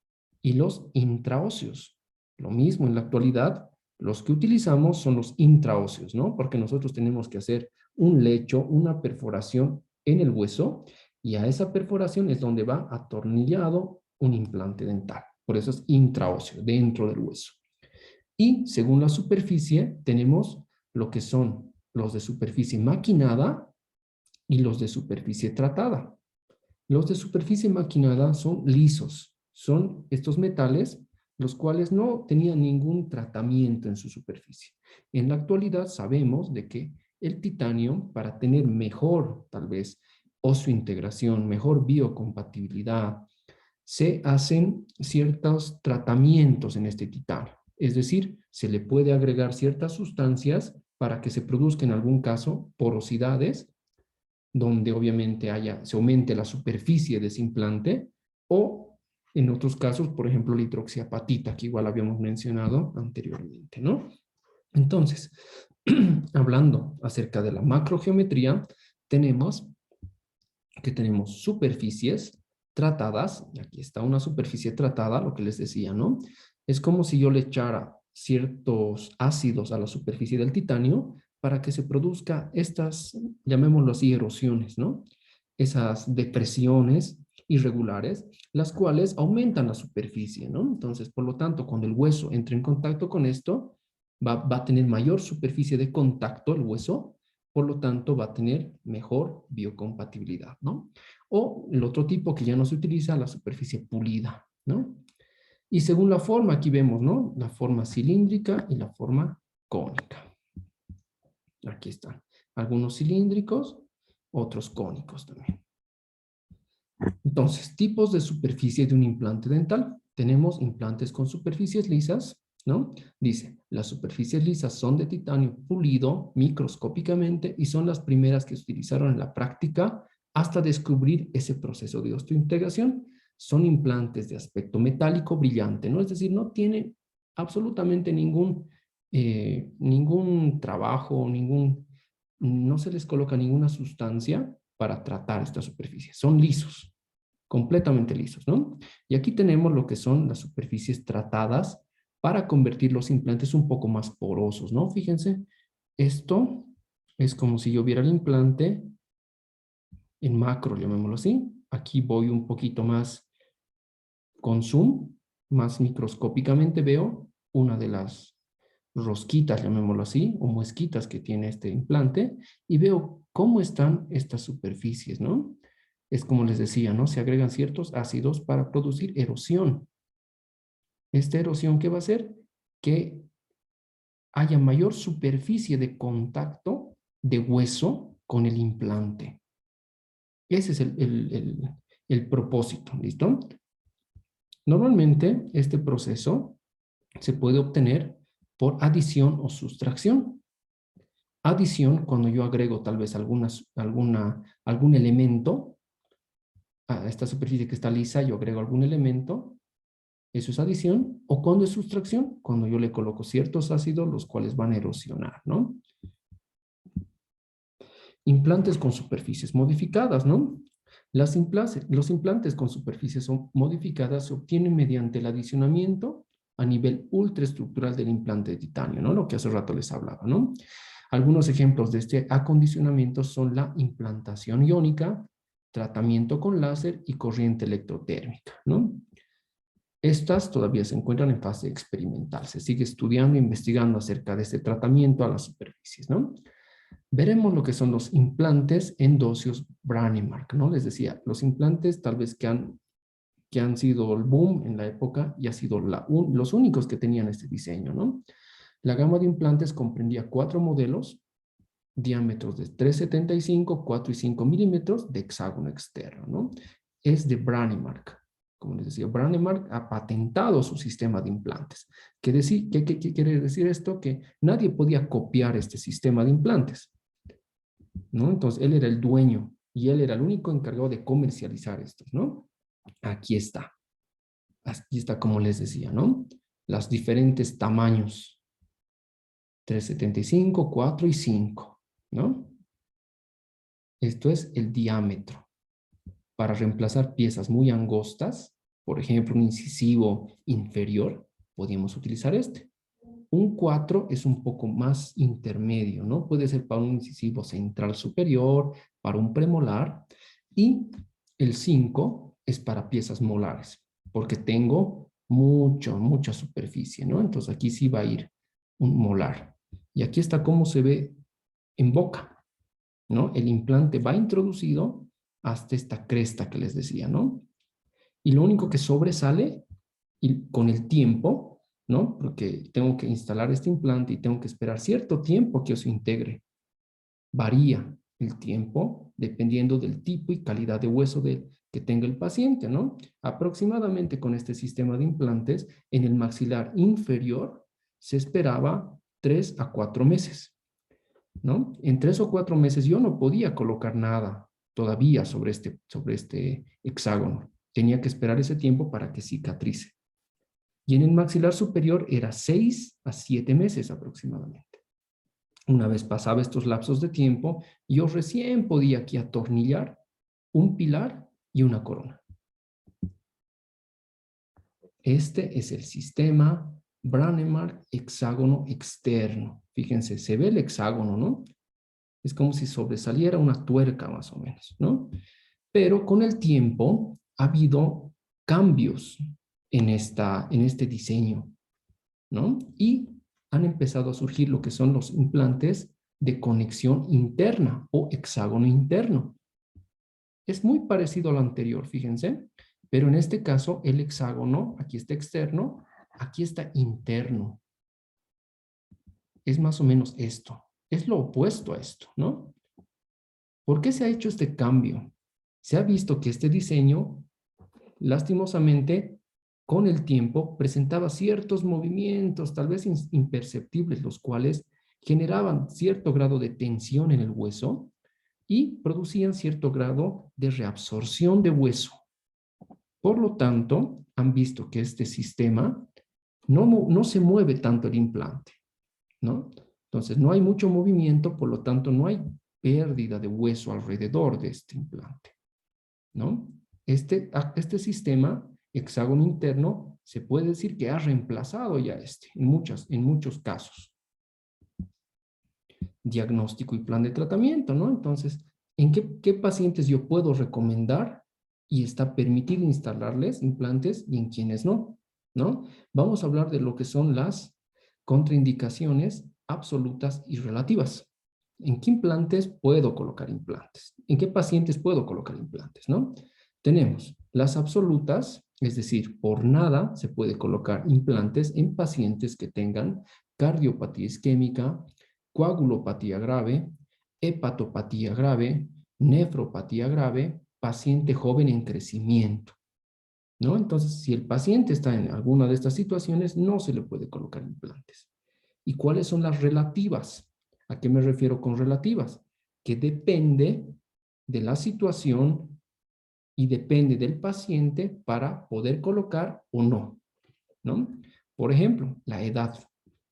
y los intraóseos. Lo mismo en la actualidad, los que utilizamos son los intraóseos, ¿no? Porque nosotros tenemos que hacer un lecho, una perforación en el hueso, y a esa perforación es donde va atornillado un implante dental. Por eso es intraóseo, dentro del hueso. Y según la superficie, tenemos lo que son los de superficie maquinada y los de superficie tratada. Los de superficie maquinada son lisos, son estos metales los cuales no tenían ningún tratamiento en su superficie. En la actualidad sabemos de que el titanio, para tener mejor, tal vez, integración, mejor biocompatibilidad, se hacen ciertos tratamientos en este titanio. Es decir, se le puede agregar ciertas sustancias para que se produzca en algún caso porosidades donde obviamente se aumente la superficie de ese implante, o en otros casos, por ejemplo, la hidroxiapatita, que igual habíamos mencionado anteriormente, ¿no? Entonces, hablando acerca de la macrogeometría, tenemos que tenemos superficies tratadas, y aquí está una superficie tratada, lo que les decía, ¿no? Es como si yo le echara ciertos ácidos a la superficie del titanio para que se produzca estas, llamémoslo así, erosiones, ¿no? Esas depresiones irregulares, las cuales aumentan la superficie, ¿no? Entonces, por lo tanto, cuando el hueso entra en contacto con esto, va a tener mayor superficie de contacto el hueso, por lo tanto va a tener mejor biocompatibilidad, ¿no? O el otro tipo que ya no se utiliza, la superficie pulida, ¿no? Y según la forma, aquí vemos, ¿no? La forma cilíndrica y la forma cónica. Aquí están. Algunos cilíndricos, otros cónicos también. Entonces, tipos de superficie de un implante dental. Tenemos implantes con superficies lisas, ¿no? Dice, las superficies lisas son de titanio pulido microscópicamente y son las primeras que se utilizaron en la práctica hasta descubrir ese proceso de osteointegración. Son implantes de aspecto metálico brillante, ¿no? Es decir, no tiene absolutamente ningún trabajo, no se les coloca ninguna sustancia para tratar esta superficie. Son lisos, completamente lisos, ¿no? Y aquí tenemos lo que son las superficies tratadas para convertir los implantes un poco más porosos, ¿no? Fíjense, esto es como si yo viera el implante en macro, llamémoslo así. Aquí voy un poquito más con zoom, más microscópicamente veo una de las rosquitas, llamémoslo así, o muesquitas que tiene este implante, y veo cómo están estas superficies, ¿no? Es como les decía, ¿no? Se agregan ciertos ácidos para producir erosión. Esta erosión, ¿qué va a hacer? Que haya mayor superficie de contacto de hueso con el implante. Ese es el propósito, ¿listo? Normalmente este proceso se puede obtener por adición o sustracción. Adición, cuando yo agrego tal vez algún elemento a esta superficie que está lisa, yo agrego algún elemento, eso es adición. O cuando es sustracción, cuando yo le coloco ciertos ácidos, los cuales van a erosionar, ¿no? Implantes con superficies modificadas, ¿no? Los implantes con superficies modificadas se obtienen mediante el adicionamiento a nivel ultraestructural del implante de titanio, ¿no? Lo que hace rato les hablaba, ¿no? Algunos ejemplos de este acondicionamiento son la implantación iónica, tratamiento con láser y corriente electrotérmica, ¿no? Estas todavía se encuentran en fase experimental. Se sigue estudiando e investigando acerca de este tratamiento a las superficies, ¿no? Veremos lo que son los implantes endóseos Brånemark, ¿no? Les decía, los implantes tal vez que han sido el boom en la época y ha sido los únicos que tenían este diseño, ¿no? La gama de implantes comprendía 4 modelos, diámetros de 3,75, 4 y 5 milímetros de hexágono externo, ¿no? Es de Brånemark. Como les decía, Brånemark ha patentado su sistema de implantes. ¿Qué quiere decir esto? Que nadie podía copiar este sistema de implantes, ¿no? Entonces, él era el dueño y él era el único encargado de comercializar estos, ¿no? Aquí está como les decía, ¿no? Los diferentes tamaños 3,75, 4 y 5, ¿no? Esto es el diámetro. Para reemplazar piezas muy angostas, por ejemplo, un incisivo inferior, podríamos utilizar este. Un 4 es un poco más intermedio, ¿no? Puede ser para un incisivo central superior, para un premolar, y el 5 es para piezas molares, porque tengo mucha superficie, ¿no? Entonces aquí sí va a ir un molar. Y aquí está cómo se ve en boca, ¿no? El implante va introducido hasta esta cresta que les decía, ¿no? Y lo único que sobresale y con el tiempo, ¿no? Porque tengo que instalar este implante y tengo que esperar cierto tiempo que se integre. Varía el tiempo dependiendo del tipo y calidad de hueso que tenga el paciente, ¿no? Aproximadamente con este sistema de implantes, en el maxilar inferior se esperaba 3 a 4 meses, ¿no? En 3 o 4 meses yo no podía colocar nada todavía sobre este hexágono. Tenía que esperar ese tiempo para que cicatrice. Y en el maxilar superior era 6 a 7 meses aproximadamente. Una vez pasaba estos lapsos de tiempo, yo recién podía aquí atornillar un pilar y una corona. Este es el sistema Brånemark hexágono externo. Fíjense, se ve el hexágono, ¿no? Es como si sobresaliera una tuerca más o menos, ¿no? Pero con el tiempo ha habido cambios en este diseño, ¿no? Y han empezado a surgir lo que son los implantes de conexión interna o hexágono interno. Es muy parecido al anterior, fíjense, pero en este caso el hexágono, aquí está externo, aquí está interno. Es más o menos esto. Es lo opuesto a esto, ¿no? ¿Por qué se ha hecho este cambio? Se ha visto que este diseño, lastimosamente, con el tiempo presentaba ciertos movimientos, tal vez imperceptibles, los cuales generaban cierto grado de tensión en el hueso y producían cierto grado de reabsorción de hueso. Por lo tanto, han visto que este sistema no se mueve tanto el implante, ¿no? Entonces, no hay mucho movimiento, por lo tanto, no hay pérdida de hueso alrededor de este implante, ¿no? Este sistema hexágono interno se puede decir que ha reemplazado ya en muchos casos. Diagnóstico y plan de tratamiento, ¿no? Entonces, ¿en qué pacientes yo puedo recomendar y está permitido instalarles implantes y en quienes no, ¿no? Vamos a hablar de lo que son las contraindicaciones absolutas y relativas. ¿En qué implantes puedo colocar implantes? ¿En qué pacientes puedo colocar implantes, no? Tenemos las absolutas, es decir, por nada se puede colocar implantes en pacientes que tengan cardiopatía isquémica, coagulopatía grave, hepatopatía grave, nefropatía grave, paciente joven en crecimiento, ¿no? Entonces, si el paciente está en alguna de estas situaciones, no se le puede colocar implantes. ¿Y cuáles son las relativas? ¿A qué me refiero con relativas? Que depende de la situación y depende del paciente para poder colocar o no, ¿no? Por ejemplo, la edad.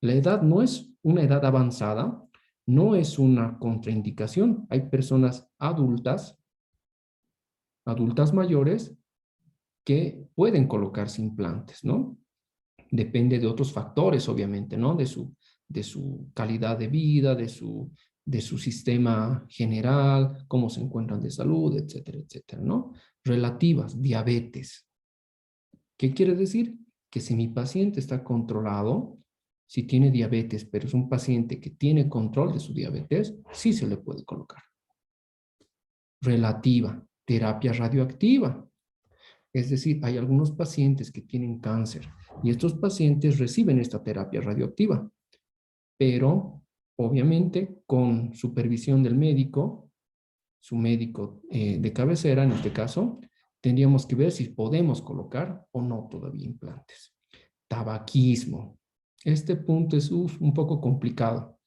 La edad no es una edad avanzada, no es una contraindicación. Hay personas adultas mayores, que pueden colocarse implantes, ¿no? Depende de otros factores, obviamente, ¿no? De su calidad de vida, de su sistema general, cómo se encuentran de salud, etcétera, etcétera, ¿no? Relativas, diabetes. ¿Qué quiere decir? Que si mi paciente está controlado, si tiene diabetes, pero es un paciente que tiene control de su diabetes, sí se le puede colocar. Relativa, terapia radioactiva. Es decir, hay algunos pacientes que tienen cáncer y estos pacientes reciben esta terapia radioactiva, pero obviamente con supervisión del médico, su médico de cabecera en este caso, tendríamos que ver si podemos colocar o no todavía implantes. Tabaquismo. Este punto es un poco complicado,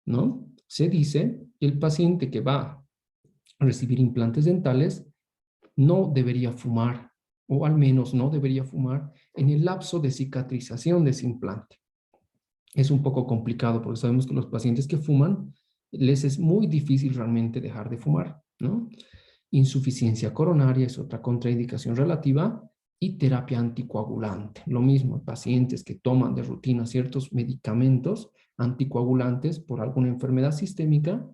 ¿no? Se dice que el paciente que va a recibir implantes dentales no debería fumar, o al menos no debería fumar en el lapso de cicatrización de ese implante. Es un poco complicado porque sabemos que los pacientes que fuman les es muy difícil realmente dejar de fumar, ¿no? Insuficiencia coronaria es otra contraindicación relativa y terapia anticoagulante. Lo mismo, pacientes que toman de rutina ciertos medicamentos anticoagulantes por alguna enfermedad sistémica,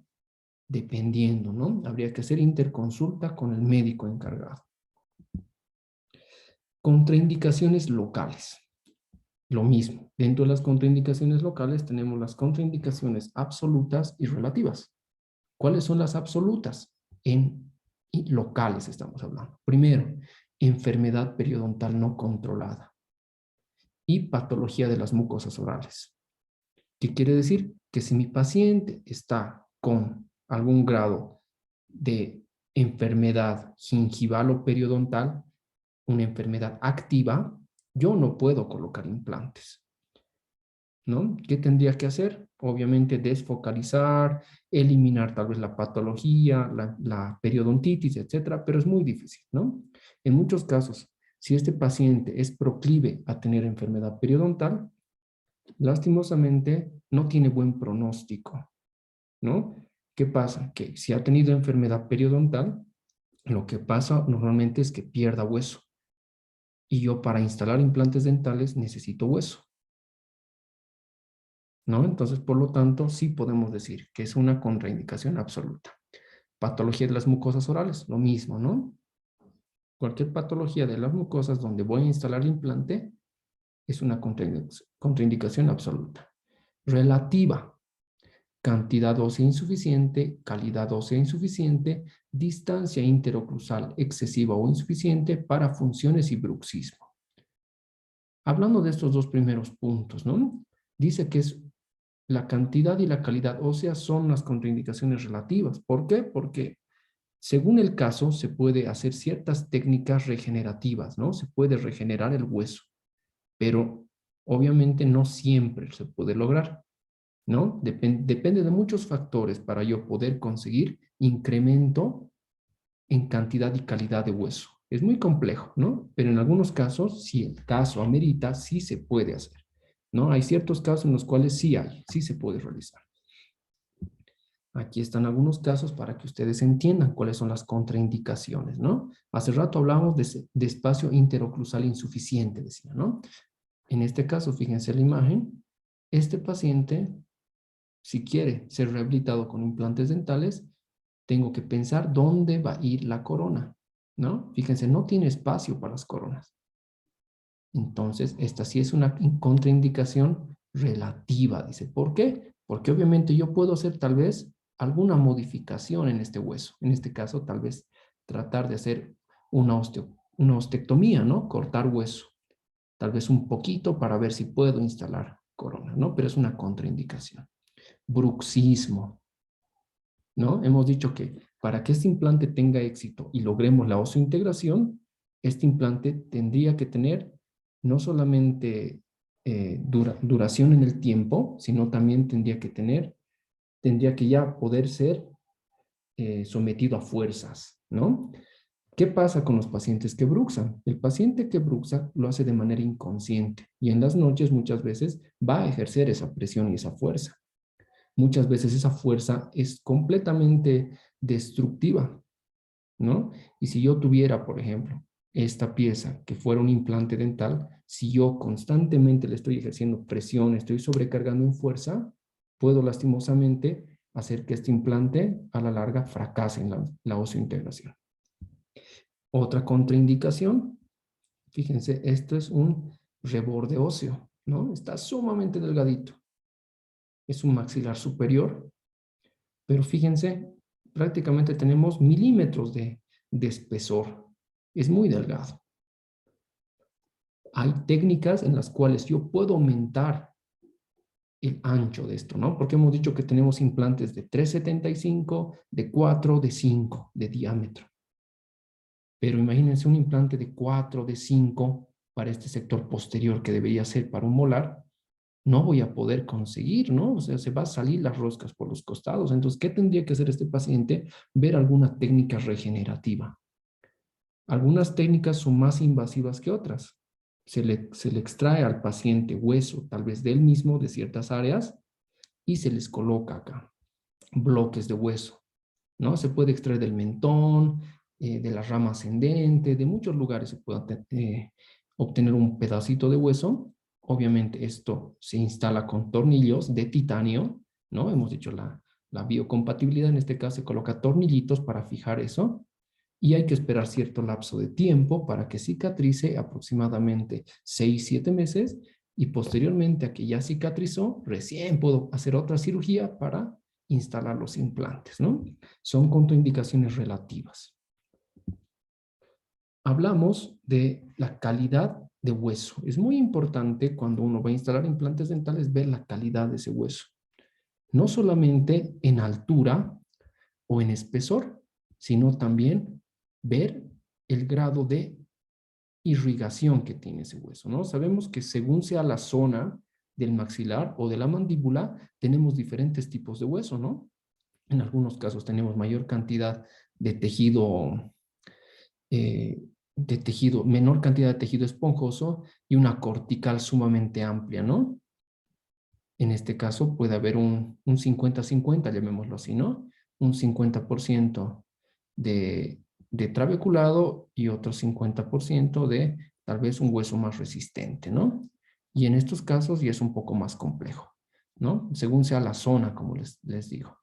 dependiendo, ¿no? Habría que hacer interconsulta con el médico encargado. Contraindicaciones locales. Lo mismo, dentro de las contraindicaciones locales tenemos las contraindicaciones absolutas y relativas. ¿Cuáles son las absolutas? Y locales estamos hablando. Primero, enfermedad periodontal no controlada y patología de las mucosas orales. ¿Qué quiere decir? Que si mi paciente está con algún grado de enfermedad gingival o periodontal, una enfermedad activa, yo no puedo colocar implantes, ¿no? ¿Qué tendría que hacer? Obviamente desfocalizar, eliminar tal vez la patología, la periodontitis, etcétera, pero es muy difícil, ¿no? En muchos casos, si este paciente es proclive a tener enfermedad periodontal, lastimosamente no tiene buen pronóstico, ¿no? ¿Qué pasa? Que si ha tenido enfermedad periodontal, lo que pasa normalmente es que pierda hueso. Y yo para instalar implantes dentales necesito hueso, ¿no? Entonces, por lo tanto, sí podemos decir que es una contraindicación absoluta. Patología de las mucosas orales, lo mismo, ¿no? Cualquier patología de las mucosas donde voy a instalar el implante es una contraindicación absoluta. Relativa, cantidad ósea insuficiente, calidad ósea insuficiente, distancia interoclusal excesiva o insuficiente para funciones y bruxismo. Hablando de estos dos primeros puntos, ¿no? Dice que es la cantidad y la calidad ósea son las contraindicaciones relativas. ¿Por qué? Porque según el caso se puede hacer ciertas técnicas regenerativas, ¿no? Se puede regenerar el hueso, pero obviamente no siempre se puede lograr, ¿no? Depende de muchos factores para yo poder conseguir incremento en cantidad y calidad de hueso. Es muy complejo, ¿no? Pero en algunos casos, si el caso amerita, sí se puede hacer, ¿no? Hay ciertos casos en los cuales sí se puede realizar. Aquí están algunos casos para que ustedes entiendan cuáles son las contraindicaciones, ¿no? Hace rato hablábamos de espacio interoclusal insuficiente, decía, ¿no? En este caso, fíjense la imagen, este paciente, si quiere ser rehabilitado con implantes dentales, tengo que pensar dónde va a ir la corona, ¿no? Fíjense, no tiene espacio para las coronas. Entonces, esta sí es una contraindicación relativa, dice. ¿Por qué? Porque obviamente yo puedo hacer tal vez alguna modificación en este hueso. En este caso, tal vez tratar de hacer una ostectomía, ¿no? Cortar hueso. Tal vez un poquito para ver si puedo instalar corona, ¿no? Pero es una contraindicación. Bruxismo, ¿no? Hemos dicho que para que este implante tenga éxito y logremos la osseointegración, este implante tendría que tener no solamente duración en el tiempo, sino también tendría que ya poder ser sometido a fuerzas, ¿no? ¿Qué pasa con los pacientes que bruxan? El paciente que bruxa lo hace de manera inconsciente y en las noches muchas veces va a ejercer esa presión y esa fuerza. Muchas veces esa fuerza es completamente destructiva, ¿no? Y si yo tuviera, por ejemplo, esta pieza que fuera un implante dental, si yo constantemente le estoy ejerciendo presión, estoy sobrecargando en fuerza, puedo lastimosamente hacer que este implante a la larga fracase en la osseointegración. Otra contraindicación, fíjense, esto es un reborde óseo, ¿no? Está sumamente delgadito. Es un maxilar superior, pero fíjense, prácticamente tenemos milímetros de espesor. Es muy delgado. Hay técnicas en las cuales yo puedo aumentar el ancho de esto, ¿no? Porque hemos dicho que tenemos implantes de 3,75, de 4, de 5 de diámetro. Pero imagínense un implante de 4, de 5 para este sector posterior que debería ser para un molar, no voy a poder conseguir, ¿no? O sea, se va a salir las roscas por los costados. Entonces, ¿qué tendría que hacer este paciente? Ver alguna técnica regenerativa. Algunas técnicas son más invasivas que otras. se le extrae al paciente hueso, tal vez de él mismo, de ciertas áreas, y se les coloca acá bloques de hueso, ¿no? Se puede extraer del mentón, de la rama ascendente, de muchos lugares se puede obtener un pedacito de hueso. Obviamente esto se instala con tornillos de titanio, ¿no? Hemos dicho la biocompatibilidad, en este caso se coloca tornillitos para fijar eso y hay que esperar cierto lapso de tiempo para que cicatrice, aproximadamente 6, 7 meses, y posteriormente a que ya cicatrizó, recién puedo hacer otra cirugía para instalar los implantes, ¿no? Son contraindicaciones relativas. Hablamos de la calidad de hueso. Es muy importante cuando uno va a instalar implantes dentales ver la calidad de ese hueso. No solamente en altura o en espesor, sino también ver el grado de irrigación que tiene ese hueso, ¿no? Sabemos que según sea la zona del maxilar o de la mandíbula, tenemos diferentes tipos de hueso, ¿no? En algunos casos tenemos mayor cantidad de tejido, menor cantidad de tejido esponjoso y una cortical sumamente amplia, ¿no? En este caso puede haber un 50-50, llamémoslo así, ¿no? Un 50% de trabeculado y otro 50% de tal vez un hueso más resistente, ¿no? Y en estos casos ya es un poco más complejo, ¿no? Según sea la zona, como les digo.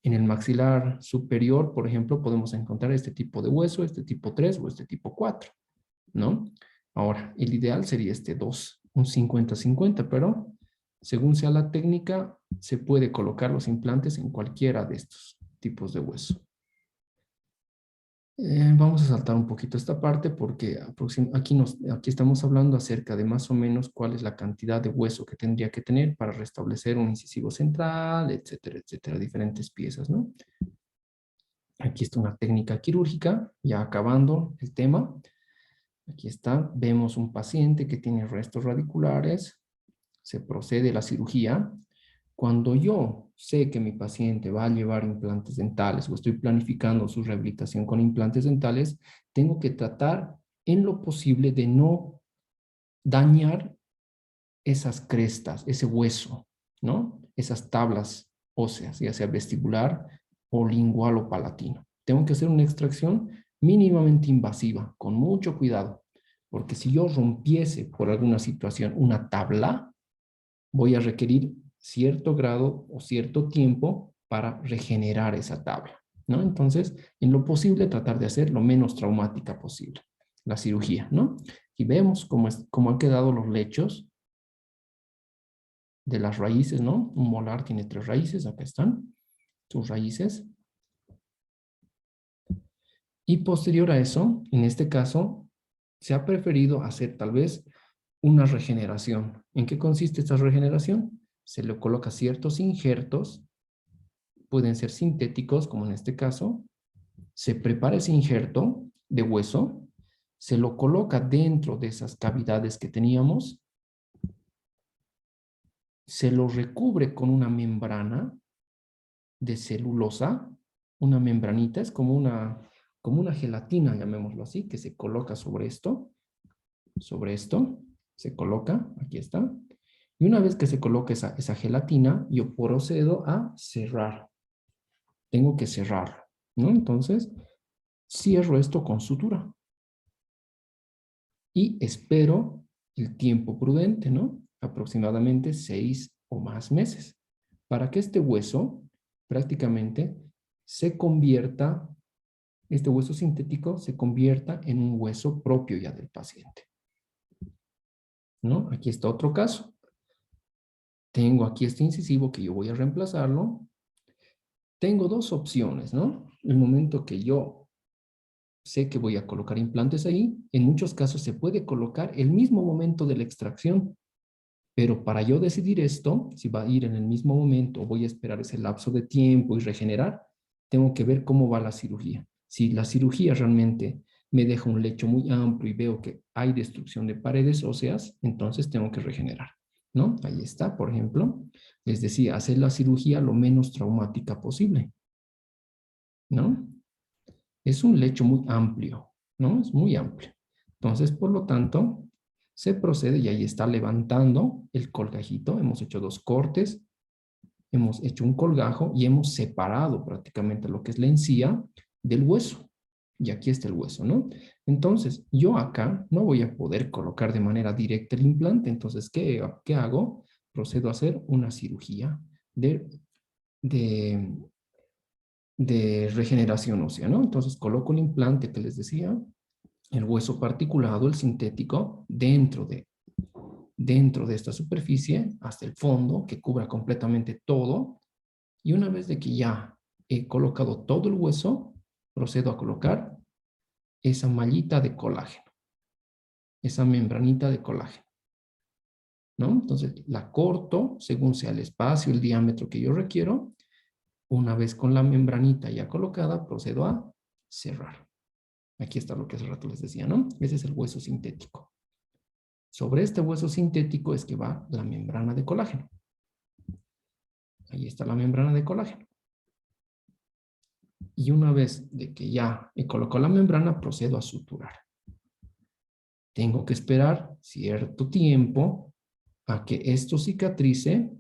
En el maxilar superior, por ejemplo, podemos encontrar este tipo de hueso, este tipo 3 o este tipo 4, ¿no? Ahora, el ideal sería este 2, un 50-50, pero según sea la técnica, se puede colocar los implantes en cualquiera de estos tipos de hueso. Vamos a saltar un poquito esta parte porque aquí estamos hablando acerca de más o menos cuál es la cantidad de hueso que tendría que tener para restablecer un incisivo central, etcétera, etcétera, diferentes piezas, ¿no? Aquí está una técnica quirúrgica, ya acabando el tema. Aquí está, vemos un paciente que tiene restos radiculares, se procede a la cirugía. Cuando yo sé que mi paciente va a llevar implantes dentales o estoy planificando su rehabilitación con implantes dentales, tengo que tratar en lo posible de no dañar esas crestas, ese hueso, ¿no? Esas tablas óseas, ya sea vestibular o lingual o palatino. Tengo que hacer una extracción mínimamente invasiva, con mucho cuidado, porque si yo rompiese por alguna situación una tabla, voy a requerir cierto grado o cierto tiempo para regenerar esa tabla, ¿no? Entonces, en lo posible, tratar de hacer lo menos traumática posible la cirugía, ¿no? Y vemos cómo han quedado los lechos de las raíces, ¿no? Un molar tiene 3 raíces, acá están sus raíces. Y posterior a eso, en este caso, se ha preferido hacer tal vez una regeneración. ¿En qué consiste esta regeneración? Se le coloca ciertos injertos, pueden ser sintéticos, como en este caso. Se prepara ese injerto de hueso, se lo coloca dentro de esas cavidades que teníamos, se lo recubre con una membrana de celulosa, una membranita, es como una gelatina, llamémoslo así, que se coloca sobre esto, se coloca, aquí está. Y una vez que se coloca esa gelatina, yo procedo a cerrar. Tengo que cerrarlo, ¿no? Entonces, cierro esto con sutura. Y espero el tiempo prudente, ¿no? Aproximadamente 6 o más meses, para que este hueso prácticamente se convierta, este hueso sintético se convierta en un hueso propio ya del paciente, ¿no? Aquí está otro caso. Tengo aquí este incisivo que yo voy a reemplazarlo. Tengo dos opciones, ¿no? El momento que yo sé que voy a colocar implantes ahí, en muchos casos se puede colocar el mismo momento de la extracción. Pero para yo decidir esto, si va a ir en el mismo momento o voy a esperar ese lapso de tiempo y regenerar, tengo que ver cómo va la cirugía. Si la cirugía realmente me deja un lecho muy amplio y veo que hay destrucción de paredes óseas, entonces tengo que regenerar, ¿no? Ahí está, por ejemplo. Les decía, hacer la cirugía lo menos traumática posible, ¿no? Es un lecho muy amplio, ¿no? Es muy amplio. Entonces, por lo tanto, se procede y ahí está levantando el colgajito. Hemos hecho 2 cortes, hemos hecho un colgajo y hemos separado prácticamente lo que es la encía del hueso. Y aquí está el hueso, ¿no? Entonces, yo acá no voy a poder colocar de manera directa el implante. Entonces, ¿qué hago? Procedo a hacer una cirugía de, de regeneración ósea, ¿no? Entonces, coloco el implante que les decía, el hueso particulado, el sintético, dentro de esta superficie hasta el fondo, que cubra completamente todo. Y una vez de que ya he colocado todo el hueso, procedo a colocar esa mallita de colágeno, esa membranita de colágeno, ¿no? Entonces la corto según sea el espacio, el diámetro que yo requiero. Una vez con la membranita ya colocada, procedo a cerrar. Aquí está lo que hace rato les decía, ¿no? Ese es el hueso sintético. Sobre este hueso sintético es que va la membrana de colágeno. Ahí está la membrana de colágeno. Y una vez de que ya he colocado la membrana, procedo a suturar. Tengo que esperar cierto tiempo a que esto cicatrice,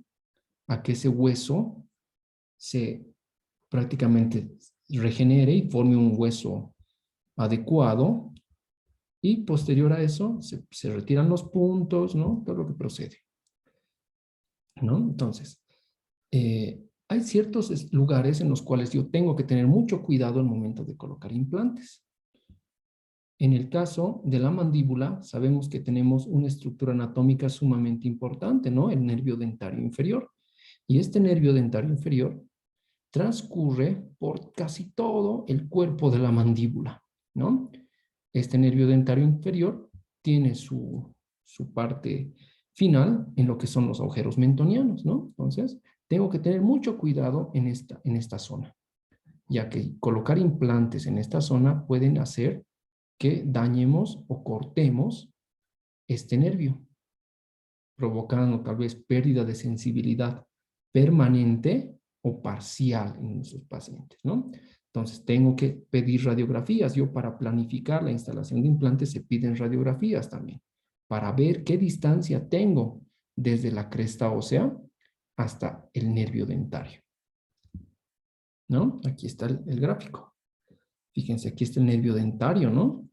a que ese hueso se prácticamente regenere y forme un hueso adecuado. Y posterior a eso, se retiran los puntos, ¿no? Todo lo que procede, ¿no? Entonces, hay ciertos lugares en los cuales yo tengo que tener mucho cuidado al momento de colocar implantes. En el caso de la mandíbula, sabemos que tenemos una estructura anatómica sumamente importante, ¿no? El nervio dentario inferior. Y este nervio dentario inferior transcurre por casi todo el cuerpo de la mandíbula, ¿no? Este nervio dentario inferior tiene su parte final en lo que son los agujeros mentonianos, ¿no? Entonces, tengo que tener mucho cuidado en esta zona, ya que colocar implantes en esta zona pueden hacer que dañemos o cortemos este nervio, provocando tal vez pérdida de sensibilidad permanente o parcial en nuestros pacientes, ¿no? Entonces, tengo que pedir radiografías. Yo para planificar la instalación de implantes se piden radiografías también, para ver qué distancia tengo desde la cresta ósea hasta el nervio dentario, ¿no? Aquí está el gráfico. Fíjense, aquí está el nervio dentario, ¿no?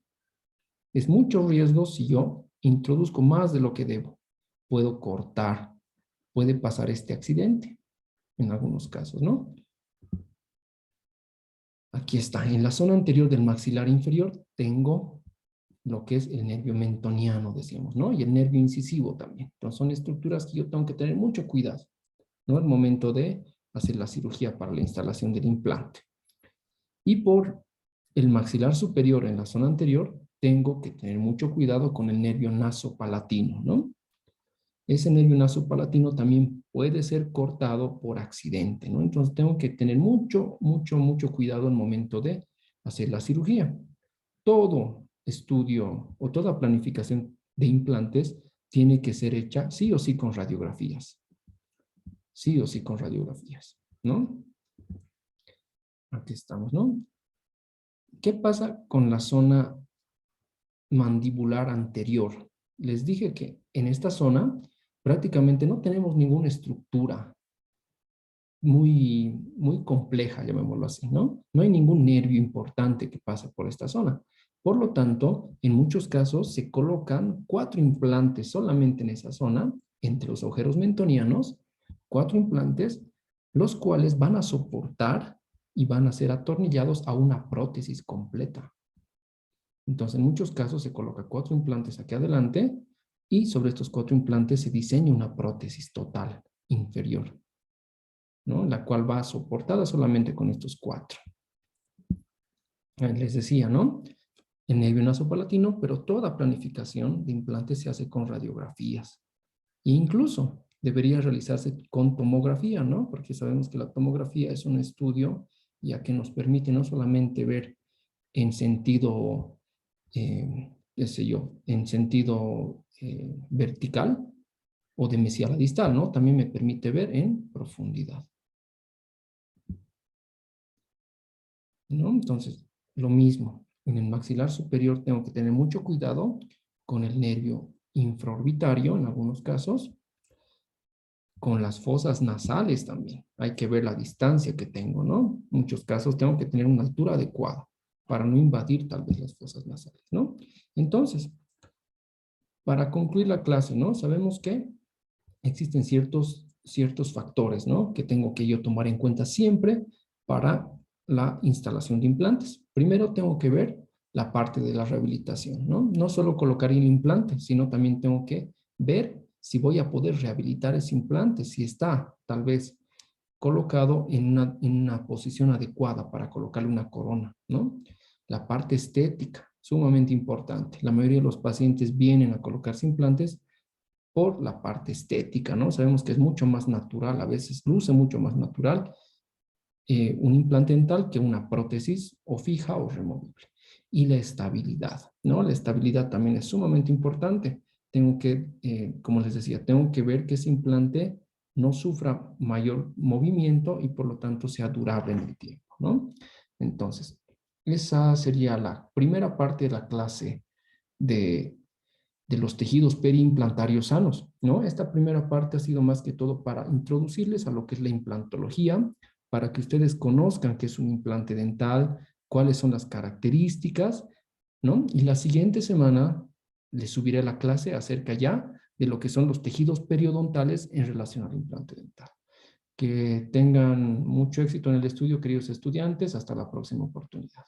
Es mucho riesgo si yo introduzco más de lo que debo. Puedo cortar, puede pasar este accidente en algunos casos, ¿no? Aquí está, en la zona anterior del maxilar inferior tengo lo que es el nervio mentoniano, decíamos, ¿no? Y el nervio incisivo también. Entonces son estructuras que yo tengo que tener mucho cuidado, ¿no? Al momento de hacer la cirugía para la instalación del implante. Y por el maxilar superior en la zona anterior, tengo que tener mucho cuidado con el nervio nasopalatino, ¿no? Ese nervio nasopalatino también puede ser cortado por accidente, ¿no? Entonces tengo que tener mucho cuidado al momento de hacer la cirugía. Todo estudio o toda planificación de implantes tiene que ser hecha sí o sí con radiografías. Sí o sí con radiografías, ¿no? Aquí estamos, ¿no? ¿Qué pasa con la zona mandibular anterior? Les dije que en esta zona prácticamente no tenemos ninguna estructura muy compleja, llamémoslo así, ¿no? No hay ningún nervio importante que pase por esta zona. Por lo tanto, en muchos casos se colocan 4 implantes solamente en esa zona, entre los agujeros mentonianos, 4 implantes, los cuales van a soportar y van a ser atornillados a una prótesis completa. Entonces, en muchos casos se coloca 4 implantes aquí adelante y sobre estos 4 implantes se diseña una prótesis total inferior, ¿no? La cual va soportada solamente con estos 4. Les decía, ¿no? El nervio nasopalatino, pero toda planificación de implantes se hace con radiografías. E incluso debería realizarse con tomografía, ¿no? Porque sabemos que la tomografía es un estudio ya que nos permite no solamente ver en sentido, qué sé yo, en sentido vertical o de mesial a distal, ¿no? También me permite ver en profundidad, ¿no? Entonces, lo mismo, en el maxilar superior tengo que tener mucho cuidado con el nervio infraorbitario en algunos casos, con las fosas nasales también. Hay que ver la distancia que tengo, ¿no? En muchos casos tengo que tener una altura adecuada para no invadir tal vez las fosas nasales, ¿no? Entonces, para concluir la clase, ¿no? Sabemos que existen ciertos factores, ¿no? Que tengo que yo tomar en cuenta siempre para la instalación de implantes. Primero tengo que ver la parte de la rehabilitación, ¿no? No solo colocar el implante, sino también tengo que ver si voy a poder rehabilitar ese implante, si está tal vez colocado en una posición adecuada para colocarle una corona, ¿no? La parte estética, sumamente importante. La mayoría de los pacientes vienen a colocarse implantes por la parte estética, ¿no? Sabemos que es mucho más natural, a veces luce mucho más natural un implante dental que una prótesis o fija o removible. Y la estabilidad, ¿no? La estabilidad también es sumamente importante. Tengo que, como les decía, tengo que ver que ese implante no sufra mayor movimiento y por lo tanto sea durable en el tiempo, ¿no? Entonces, esa sería la primera parte de la clase de los tejidos periimplantarios sanos, ¿no? Esta primera parte ha sido más que todo para introducirles a lo que es la implantología, para que ustedes conozcan qué es un implante dental, cuáles son las características, ¿no? Y la siguiente semana les subiré la clase acerca ya de lo que son los tejidos periodontales en relación al implante dental. Que tengan mucho éxito en el estudio, queridos estudiantes. Hasta la próxima oportunidad.